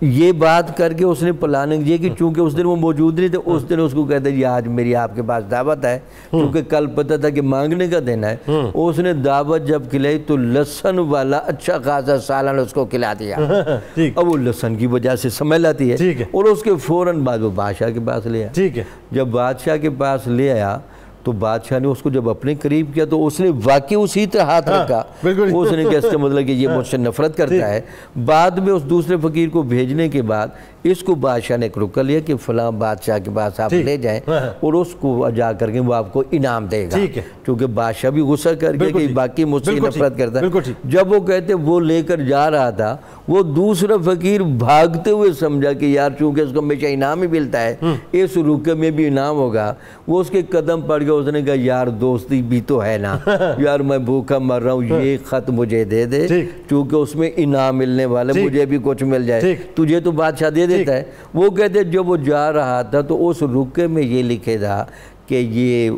یہ بات کر کے اس نے پلاننگ یہ کہ چونکہ اس دن وہ موجود نہیں تھے اس دن اس کو کہتا ہے جی آج میری آپ کے پاس دعوت ہے چونکہ کل پتہ تھا کہ مانگنے کا دن ہے اس نے دعوت جب کھلائی تو لہسن والا اچھا خاصا سالن اس کو کھلا دیا اب وہ لہسن کی وجہ سے سمیل آتی ہے اور اس کے فوراً بعد وہ بادشاہ کے پاس لے آیا جب بادشاہ کے پاس لے آیا تو بادشاہ نے اس کو جب اپنے قریب کیا تو اس نے واقعی اسی طرح ہاتھ رکھا اس نے کہا اس کا مطلب کہ یہ مجھ سے نفرت کرتا ہے بعد میں اس دوسرے فقیر کو بھیجنے کے بعد اس کو بادشاہ نے ایک رکا لیا کہ فلاں بادشاہ کے پاس آپ لے جائیں اور اس کو جا کر کے وہ آپ کو انعام دے گا کیونکہ بادشاہ بھی غصہ کر کے کہ باقی مجھ سے نفرت کرتا ہے جب وہ کہتے وہ لے کر جا رہا تھا وہ دوسرا فقیر بھاگتے ہوئے سمجھا کہ یار چونکہ اس کو ہمیشہ انعام ہی ملتا ہے اس رکے میں بھی انعام ہوگا وہ اس کے قدم پڑ گیا اس نے کہا یار دوستی بھی تو ہے نا یار میں بھوکا مر رہا ہوں یہ خط مجھے دے دے چونکہ اس میں انعام ملنے والے مجھے بھی کچھ مل جائے تجھے تو بادشاہ دے دیتا ہے وہ کہتے جب وہ جا رہا تھا تو اس رکے میں یہ لکھے تھا کہ یہ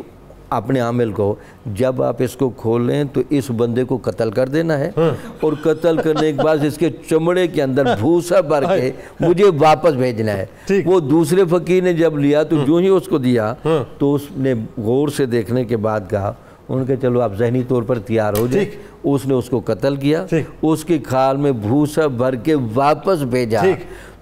اپنے عامل کو جب آپ اس کو کھولیں تو اس بندے کو قتل کر دینا ہے اور قتل کرنے کے بعد اس کے چمڑے کے اندر بھوسا بھر کے مجھے واپس بھیجنا ہے وہ دوسرے فقیر نے جب لیا تو جو ہی اس کو دیا تو اس نے غور سے دیکھنے کے بعد کہا ان کے چلو آپ ذہنی طور پر تیار ہو جائیں اس نے اس کو قتل کیا اس کی کھال میں بھوسا بھر کے واپس بھیجا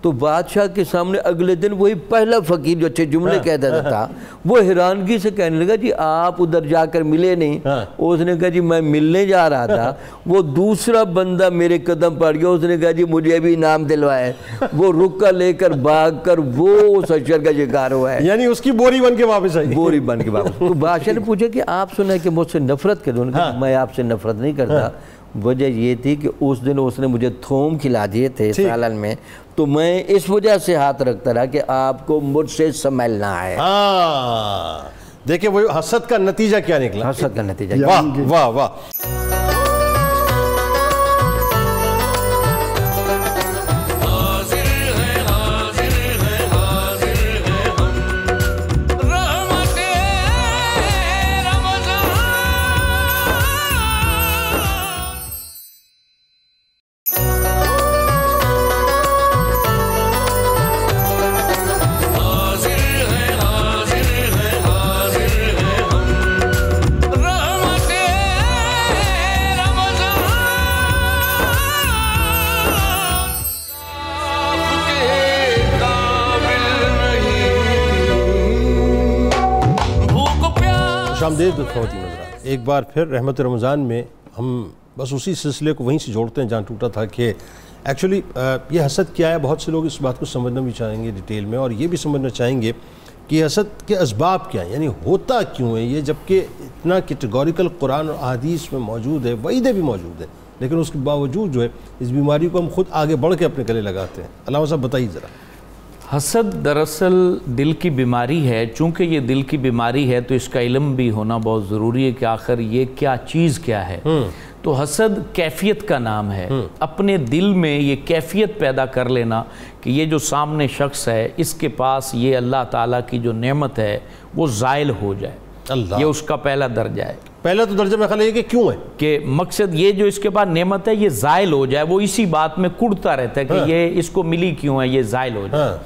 تو بادشاہ کے سامنے اگلے دن وہی پہلا فقیر جو اچھے جملے کہتا تھا وہ حیرانگی سے کہنے لگا جی آپ ادھر جا کر ملے نہیں اس نے کہا جی میں ملنے جا رہا تھا وہ دوسرا بندہ میرے قدم پڑ گیا اس نے کہا جی مجھے بھی انعام دلوائے وہ رکا لے کر بھاگ کر وہ اس اشر کا شکار ہوا ہے یعنی اس کی بوری بن کے واپس آئی بوری بن کے واپس تو بادشاہ نے پوچھا کہ آپ سنا کہ مجھ سے نفرت کر دوں میں آپ سے نفرت نہیں کرتا وجہ یہ تھی کہ اس دن اس نے مجھے تھوم کھلا دیے تھے سالن میں تو میں اس وجہ سے ہاتھ رکھتا رہا کہ آپ کو مجھ سے سمیل نہ آئے دیکھیں وہ حسد کا نتیجہ کیا نکلا حسد کا نتیجہ واہ واہ واہ خواتین حضرات ایک بار پھر رحمت رمضان میں ہم بس اسی سلسلے کو وہیں سے جوڑتے ہیں جہاں ٹوٹا تھا کہ ایکچولی یہ حسد کیا ہے بہت سے لوگ اس بات کو سمجھنا بھی چاہیں گے ڈیٹیل میں اور یہ بھی سمجھنا چاہیں گے کہ حسد کے اسباب کیا ہیں یعنی ہوتا کیوں ہے یہ جبکہ اتنا کیٹیگوریکل قرآن اور احادیث میں موجود ہے وعیدیں بھی موجود ہیں لیکن اس کے باوجود جو ہے اس بیماری کو ہم خود آگے بڑھ کے اپنے گلے لگاتے ہیں علامہ صاحب بتائیے ذرا حسد دراصل دل کی بیماری ہے چونکہ یہ دل کی بیماری ہے تو اس کا علم بھی ہونا بہت ضروری ہے کہ آخر یہ کیا چیز کیا ہے تو حسد کیفیت کا نام ہے اپنے دل میں یہ کیفیت پیدا کر لینا کہ یہ جو سامنے شخص ہے اس کے پاس یہ اللہ تعالیٰ کی جو نعمت ہے وہ زائل ہو جائے یہ اس کا پہلا درجہ ہے پہلا تو درجہ میں خیال ہے کہ کیوں ہے کہ مقصد یہ جو اس کے بعد نعمت ہے یہ زائل ہو جائے وہ اسی بات میں کڑتا رہتا ہے کہ یہ اس کو ملی کیوں ہے یہ زائل ہو جائے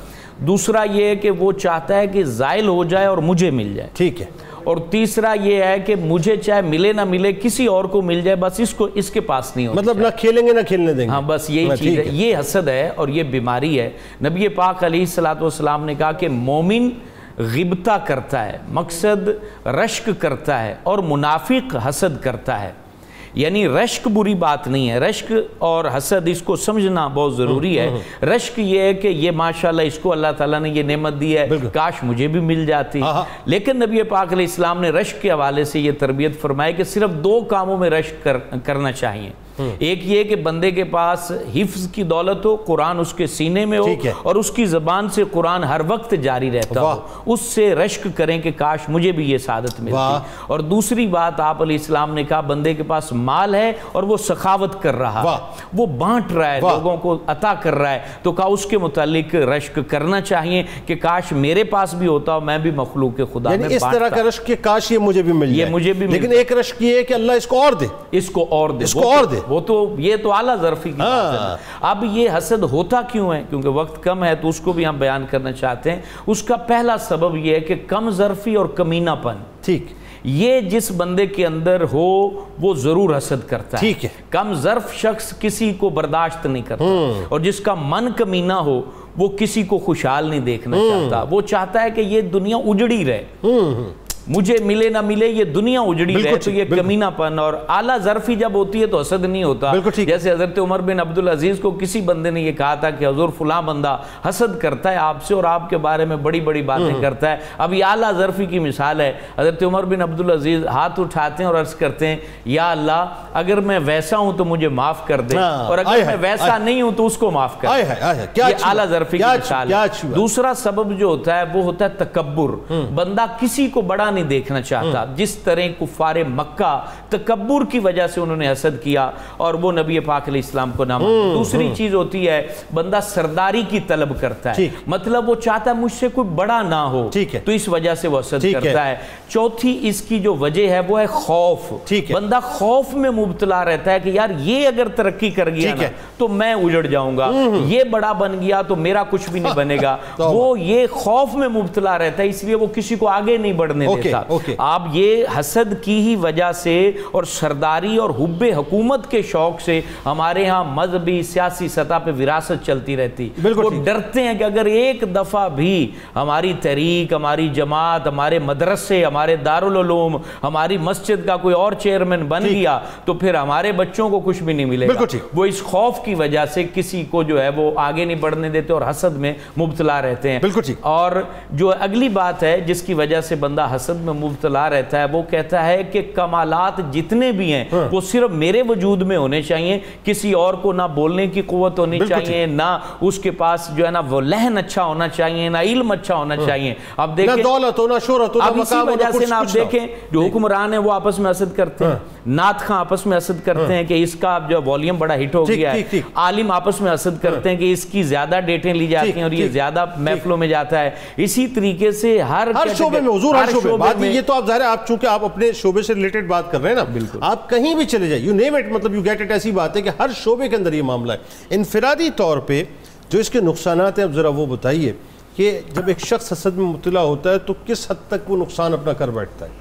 دوسرا یہ ہے کہ وہ چاہتا ہے کہ زائل ہو جائے اور مجھے مل جائے ٹھیک ہے اور تیسرا یہ ہے کہ مجھے چاہے ملے نہ ملے کسی اور کو مل جائے بس اس کے پاس نہیں ہو مطلب نہ کھیلیں گے نہ کھیلنے دیں گے ہاں بس یہی چیز ہے یہ حسد ہے اور یہ بیماری ہے نبی پاک علیہ السلام نے کہا کہ مومن غبطہ کرتا ہے مقصد رشک کرتا ہے اور منافق حسد کرتا ہے یعنی رشک بری بات نہیں ہے، رشک اور حسد اس کو سمجھنا بہت ضروری ہے۔ رشک یہ ہے کہ یہ ماشاءاللہ اس کو اللہ تعالیٰ نے یہ نعمت دی ہے، کاش مجھے بھی مل جاتی۔ لیکن نبی پاک علیہ السلام نے رشک کے حوالے سے یہ تربیت فرمائی کہ صرف 2 کاموں میں رشک کرنا چاہیے۔ ایک یہ کہ بندے کے پاس حفظ کی دولت ہو، قرآن اس کے سینے میں ہو اور اس کی زبان سے قرآن ہر وقت جاری رہتا ہو، اس سے رشک کریں کہ کاش مجھے بھی یہ سعادت ملتی۔ اور دوسری بات آپ علیہ السلام نے کہا بندے کے پاس مال ہے اور وہ سخاوت کر رہا ہے، وہ بانٹ رہا ہے، لوگوں کو عطا کر رہا ہے، تو کہا اس کے متعلق رشک کرنا چاہیے کہ کاش میرے پاس بھی ہوتا ہو، میں بھی مخلوق خدا میں یعنی اس طرح کا رشک کہ کاش یہ مجھے بھی مل جائے، لیکن ایک رشک یہ ہے کہ اللہ اس کو اور دے، اس کو اور دے، اس کو اور دے، وہ تو یہ تو اعلیٰ ظرفی کی بات ہے۔ اب یہ حسد ہوتا کیوں ہے؟ کیونکہ وقت کم ہے تو اس کو بھی ہم بیان کرنا چاہتے ہیں۔ اس کا پہلا سبب یہ ہے کہ کم ظرفی اور کمینہ پن، ٹھیک، یہ جس بندے کے اندر ہو وہ ضرور حسد کرتا ہے۔ ٹھیک ہے، کم ظرف شخص کسی کو برداشت نہیں کرتا، اور جس کا من کمینہ ہو وہ کسی کو خوشحال نہیں دیکھنا چاہتا، وہ چاہتا ہے کہ یہ دنیا اجڑی رہے، مجھے ملے نہ ملے یہ دنیا اجڑی رہے، تو یہ کمینہ پن۔ اور اعلیٰ ظرفی جب ہوتی ہے تو حسد نہیں ہوتا۔ جیسے حضرت عمر بن عبدالعزیز کو کسی بندے نے یہ کہا تھا کہ حضور فلاں بندہ حسد کرتا ہے آپ سے اور آپ کے بارے میں بڑی بڑی باتیں کرتا ہے۔ اب یہ اعلیٰ ظرفی کی مثال ہے۔ حضرت عمر بن عبدالعزیز ہاتھ اٹھاتے ہیں اور عرض کرتے ہیں یا اللہ اگر میں ویسا ہوں تو مجھے معاف کر دے، اور اگر میں ویسا نہیں ہوں تو اس کو معاف کر دے۔ یہ اعلیٰ ظرفی کی مثال ہے۔ دوسرا سبب جو ہوتا ہے وہ ہوتا ہے تکبر، بندہ کسی کو بڑا نہیں دیکھنا چاہتا، جس طرح کفار مکہ تکبر کی وجہ سے انہوں نے حسد کیا اور وہ نبی پاک علیہ السلام کو نہ مانا۔ دوسری چیز ہوتی ہے بندہ سرداری کی طلب کرتا ہے، مطلب وہ چاہتا ہے مجھ سے کوئی بڑا نہ ہو، تو اس وجہ سے وہ حسد کرتا ہے۔ چوتھی اس کی جو وجہ ہے وہ ہے خوف، بندہ خوف میں مبتلا رہتا ہے کہ یار یہ اگر ترقی کر گیا نا تو میں اجڑ جاؤں گا، یہ بڑا بن گیا تو میرا کچھ بھی نہیں بنے گا، وہ یہ خوف میں مبتلا رہتا ہے، اس لیے وہ کسی کو آگے نہیں بڑھنے دیتا۔ آپ یہ حسد کی ہی وجہ سے اور سرداری اور حب حکومت کے شوق سے ہمارے ہاں مذہبی سیاسی سطح پہ وراثت چلتی رہتی، وہ ڈرتے ہیں کہ اگر ایک دفعہ بھی ہماری تحریک، ہماری جماعت، ہمارے مدرسے، ہمارے دارالعلوم، ہماری مسجد کا کوئی اور چیئرمین بن گیا تو پھر ہمارے بچوں کو کچھ بھی نہیں ملے گا۔ وہ اس خوف کی وجہ سے کسی کو جو ہے وہ آگے نہیں بڑھنے دیتے اور حسد میں مبتلا رہتے ہیں۔ اور جو اگلی بات ہے جس کی وجہ سے بندہ حسد میں مبتلا رہتا ہے وہ کہتا ہے کہ کمالات جتنے بھی ہیں وہ صرف میرے وجود میں ہونے چاہیے، کسی اور کو نہ بولنے کی قوت ہونی چاہیے، نہ اس کے پاس جو ہے نا وہ لہن اچھا ہونا چاہیے، نہ علم اچھا ہونا چاہیے۔ اب دیکھیں نہ دولت ہو، نہ شہرت ہو، اب اسی وجہ سے آپ دیکھیں جو حکمران ہیں وہ آپس میں حسد کرتے ہیں، نعت خواں آپس میں حسد کرتے ہیں کہ اس کا جو والیوم بڑا ہٹ ہو گیا ہے، عالم آپس میں حسد کرتے ہیں کہ اس کی زیادہ ڈیٹیں لی جاتی ہیں اور یہ زیادہ محفلوں میں جاتا ہے۔ اسی طریقے سے ہر شعبے میں حضور، ہر شعبے میں یہ تو آپ ظاہر ہے آپ چونکہ آپ اپنے شعبے سے ریلیٹڈ بات کر رہے ہیں نا، بالکل آپ کہیں بھی چلے جائیں، یو نیم اٹ، مطلب یو گیٹ اٹ، ایسی بات ہے کہ ہر شعبے کے اندر یہ معاملہ ہے۔ انفرادی طور پہ جو اس کے نقصانات ہیں اب ذرا وہ بتائیے کہ جب ایک شخص حسد میں مبتلا ہوتا ہے تو کس حد تک وہ نقصان اپنا کر بیٹھتا ہے؟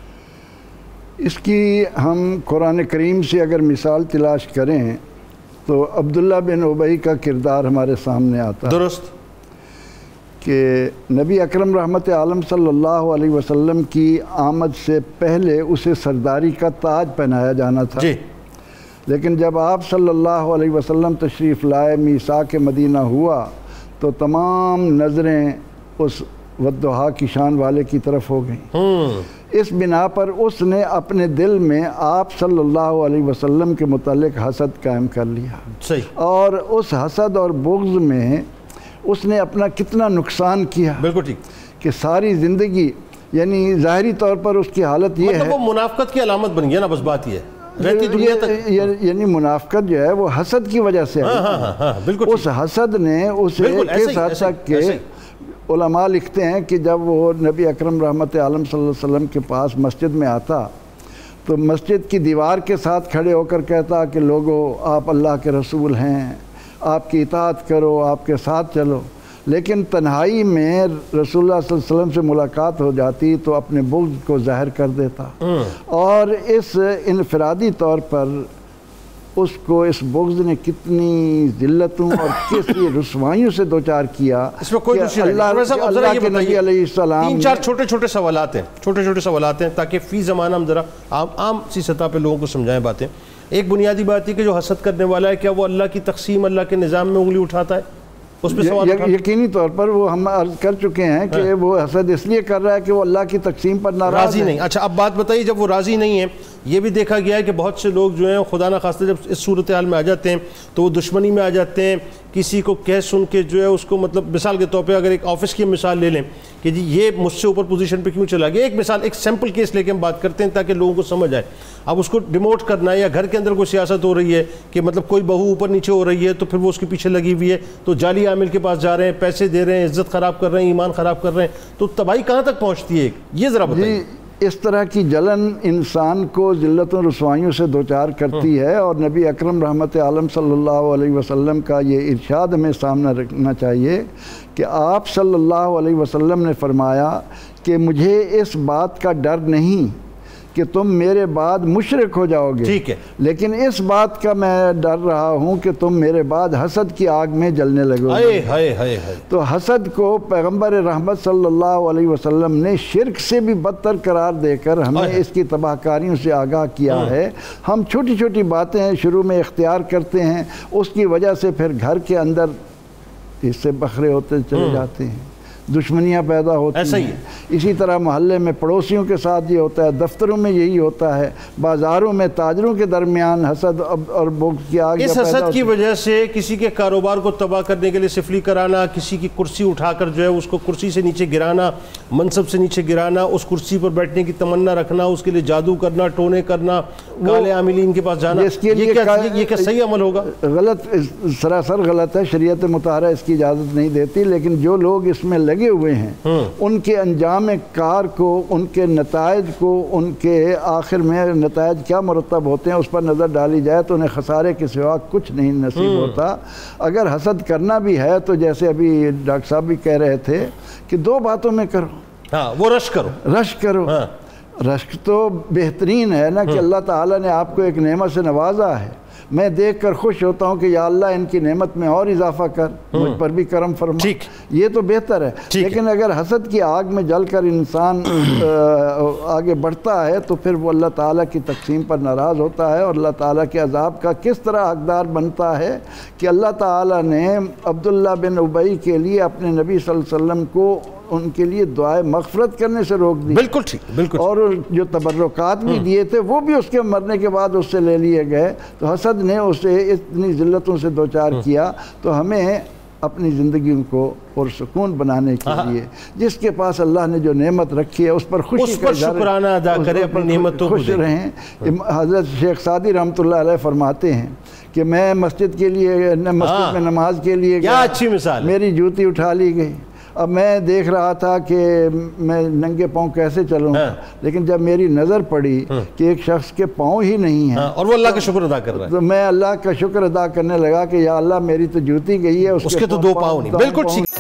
اس کی ہم قرآن کریم سے اگر مثال تلاش کریں تو عبداللہ بن ابی کا کردار ہمارے سامنے آتا ہے، درست، کہ نبی اکرم رحمت عالم صلی اللہ علیہ وسلم کی آمد سے پہلے اسے سرداری کا تاج پہنایا جانا تھا، لیکن جب آپ صلی اللہ علیہ وسلم تشریف لائے، میثاق مدینہ ہوا تو تمام نظریں اس والضحیٰ کی شان والے کی طرف ہو گئیں۔ اس بنا پر اس نے اپنے دل میں آپ صلی اللہ علیہ وسلم کے متعلق حسد قائم کر لیا، اور اس حسد اور بغض میں اس نے اپنا کتنا نقصان کیا، بالکل ٹھیک، کہ ساری زندگی یعنی ظاہری طور پر اس کی حالت یہ ہے، مطلب وہ منافقت کی علامت بن گیا نا، بس بات یہ ہے، یعنی منافقت جو ہے وہ حسد کی وجہ سے ہے۔ اس حسد نے اسے کس حد تک کہ علماء لکھتے ہیں کہ جب وہ نبی اکرم رحمت عالم صلی اللہ علیہ وسلم کے پاس مسجد میں آتا تو مسجد کی دیوار کے ساتھ کھڑے ہو کر کہتا کہ لوگو آپ اللہ کے رسول ہیں، آپ کی اطاعت کرو، آپ کے ساتھ چلو، لیکن تنہائی میں رسول اللہ صلی اللہ علیہ وسلم سے ملاقات ہو جاتی تو اپنے بغض کو ظاہر کر دیتا، اور اس انفرادی طور پر اس کو اس بغض نے کتنی ذلتوں اور کسی رسوائیوں سے دوچار کیا۔ اس میں کوئی دوسری اللہ کے نبی علیہ السلام، تین چار چھوٹے چھوٹے سوالات ہیں، چھوٹے چھوٹے سوالات ہیں تاکہ فی زمانہ ہم ذرا عام سی سطح پہ لوگوں کو سمجھائیں باتیں۔ ایک بنیادی بات یہ کہ جو حسد کرنے والا ہے کیا وہ اللہ کی تقسیم اللہ کے نظام میں انگلی اٹھاتا ہے؟ اس پہ سوال یقینی طور پر وہ ہم عرض کر چکے ہیں کہ وہ حسد اس لیے کر رہا ہے کہ وہ اللہ کی تقسیم پر ناراض نہیں. اچھا اب بات بتائیے جب وہ راضی نہیں ہے، یہ بھی دیکھا گیا ہے کہ بہت سے لوگ جو ہیں خدا نخواستہ جب اس صورتحال میں آ جاتے ہیں تو وہ دشمنی میں آ جاتے ہیں. کسی کو کہہ سن کے جو ہے اس کو مطلب مثال کے طور پہ اگر ایک آفس کی مثال لے لیں کہ جی یہ مجھ سے اوپر پوزیشن پہ کیوں چلا گیا، ایک مثال ایک سیمپل کیس لے کے ہم بات کرتے ہیں تاکہ لوگوں کو سمجھ آئے. اب اس کو ڈیموٹ کرنا ہے یا گھر کے اندر کوئی سیاست ہو رہی ہے کہ مطلب کوئی بہو اوپر نیچے ہو رہی ہے تو پھر وہ اس کے پیچھے لگی ہوئی ہے، تو جعلی عامل کے پاس جا رہے ہیں، پیسے دے رہے ہیں، عزت خراب کر رہے ہیں، ایمان خراب کر رہے ہیں، تو تباہی کہاں تک پہنچتی ہے؟ یہ ذرا بتائیے. اس طرح کی جلن انسان کو ذلت و رسوائیوں سے دوچار کرتی ہے، اور نبی اکرم رحمت عالم صلی اللہ علیہ وسلم کا یہ ارشاد ہمیں سامنے رکھنا چاہیے کہ آپ صلی اللہ علیہ وسلم نے فرمایا کہ مجھے اس بات کا ڈر نہیں کہ تم میرے بعد مشرک ہو جاؤ گے، ٹھیک ہے، لیکن اس بات کا میں ڈر رہا ہوں کہ تم میرے بعد حسد کی آگ میں جلنے لگو گے. تو حسد کو پیغمبر رحمت صلی اللہ علیہ وسلم نے شرک سے بھی بدتر قرار دے کر ہمیں اس کی تباہ کاریوں سے آگاہ کیا ہے. ہم چھوٹی چھوٹی باتیں شروع میں اختیار کرتے ہیں، اس کی وجہ سے پھر گھر کے اندر اس سے بکھرے ہوتے چلے جاتے ہیں، دشمنیاں پیدا ہوتی ہیں. اسی طرح محلے میں پڑوسیوں کے ساتھ یہ ہوتا ہے، دفتروں میں یہی ہوتا ہے، بازاروں میں تاجروں کے درمیان حسد اور بغض کی آگ اس حسد کی وجہ سے کسی کے کاروبار کو تباہ کرنے کے لیے سفلی کرانا، کسی کی کرسی اٹھا کر جو ہے اس کو کرسی سے نیچے گرانا، منصب سے نیچے گرانا، اس کرسی پر بیٹھنے کی تمنا رکھنا، اس کے لیے جادو کرنا، ٹونے کرنا، کالے عاملین کے پاس جانا، یہ کیا صحیح عمل ہوگا؟ غلط، سراسر غلط ہے. شریعت مطہرہ اس کی اجازت نہیں دیتی، لیکن جو لوگ اس میں لگے ہوئے ہیں ان کے انجام کار کو، ان کے نتائج کو، ان کے آخر میں نتائج کیا مرتب ہوتے ہیں اس پر نظر ڈالی جائے تو انہیں خسارے کے سوا کچھ نہیں نصیب ہوتا. اگر حسد کرنا بھی ہے تو جیسے ابھی ڈاکٹر صاحب بھی کہہ رہے تھے کہ دو باتوں میں کرو، وہ رشک کرو. رشک تو بہترین ہے نا کہ اللہ تعالیٰ نے آپ کو ایک نعمت سے نوازا ہے، میں دیکھ کر خوش ہوتا ہوں کہ یا اللہ ان کی نعمت میں اور اضافہ کر، مجھ پر بھی کرم فرما، یہ تو بہتر ہے. لیکن اگر حسد کی آگ میں جل کر انسان آگے بڑھتا ہے تو پھر وہ اللہ تعالیٰ کی تقسیم پر ناراض ہوتا ہے، اور اللہ تعالیٰ کے عذاب کا کس طرح حقدار بنتا ہے کہ اللہ تعالیٰ نے عبداللہ بن ابی کے لیے اپنے نبی صلی اللہ علیہ وسلم کو ان کے لیے دعائے مغفرت کرنے سے روک دی. بالکل ٹھیک، بالکل. اور جو تبرکات بھی دیے تھے وہ بھی اس کے مرنے کے بعد اس سے لے لیے گئے. تو حسد نے اسے اتنی ذلتوں سے دوچار کیا. تو ہمیں اپنی زندگیوں کو پرسکون بنانے کے لیے جس کے پاس اللہ نے جو نعمت رکھی ہے اس پر خوشی کا شکرانہ ادا کرے، اپنی نعمتوں کو خوش رہیں. حضرت شیخ سعدی رحمۃ اللہ علیہ فرماتے ہیں کہ میں مسجد کے لیے، مسجد میں نماز کے لیے گیا، اچھی مثال، میری جوتی اٹھا لی گئی. اب میں دیکھ رہا تھا کہ میں ننگے پاؤں کیسے چلوں، لیکن جب میری نظر پڑی کہ ایک شخص کے پاؤں ہی نہیں ہیں اور وہ اللہ کا شکر ادا کر رہا ہے، تو میں اللہ کا شکر ادا کرنے لگا کہ یا اللہ میری تو جوتی گئی ہے، اس کے تو دو پاؤں نہیں. بالکل ٹھیک.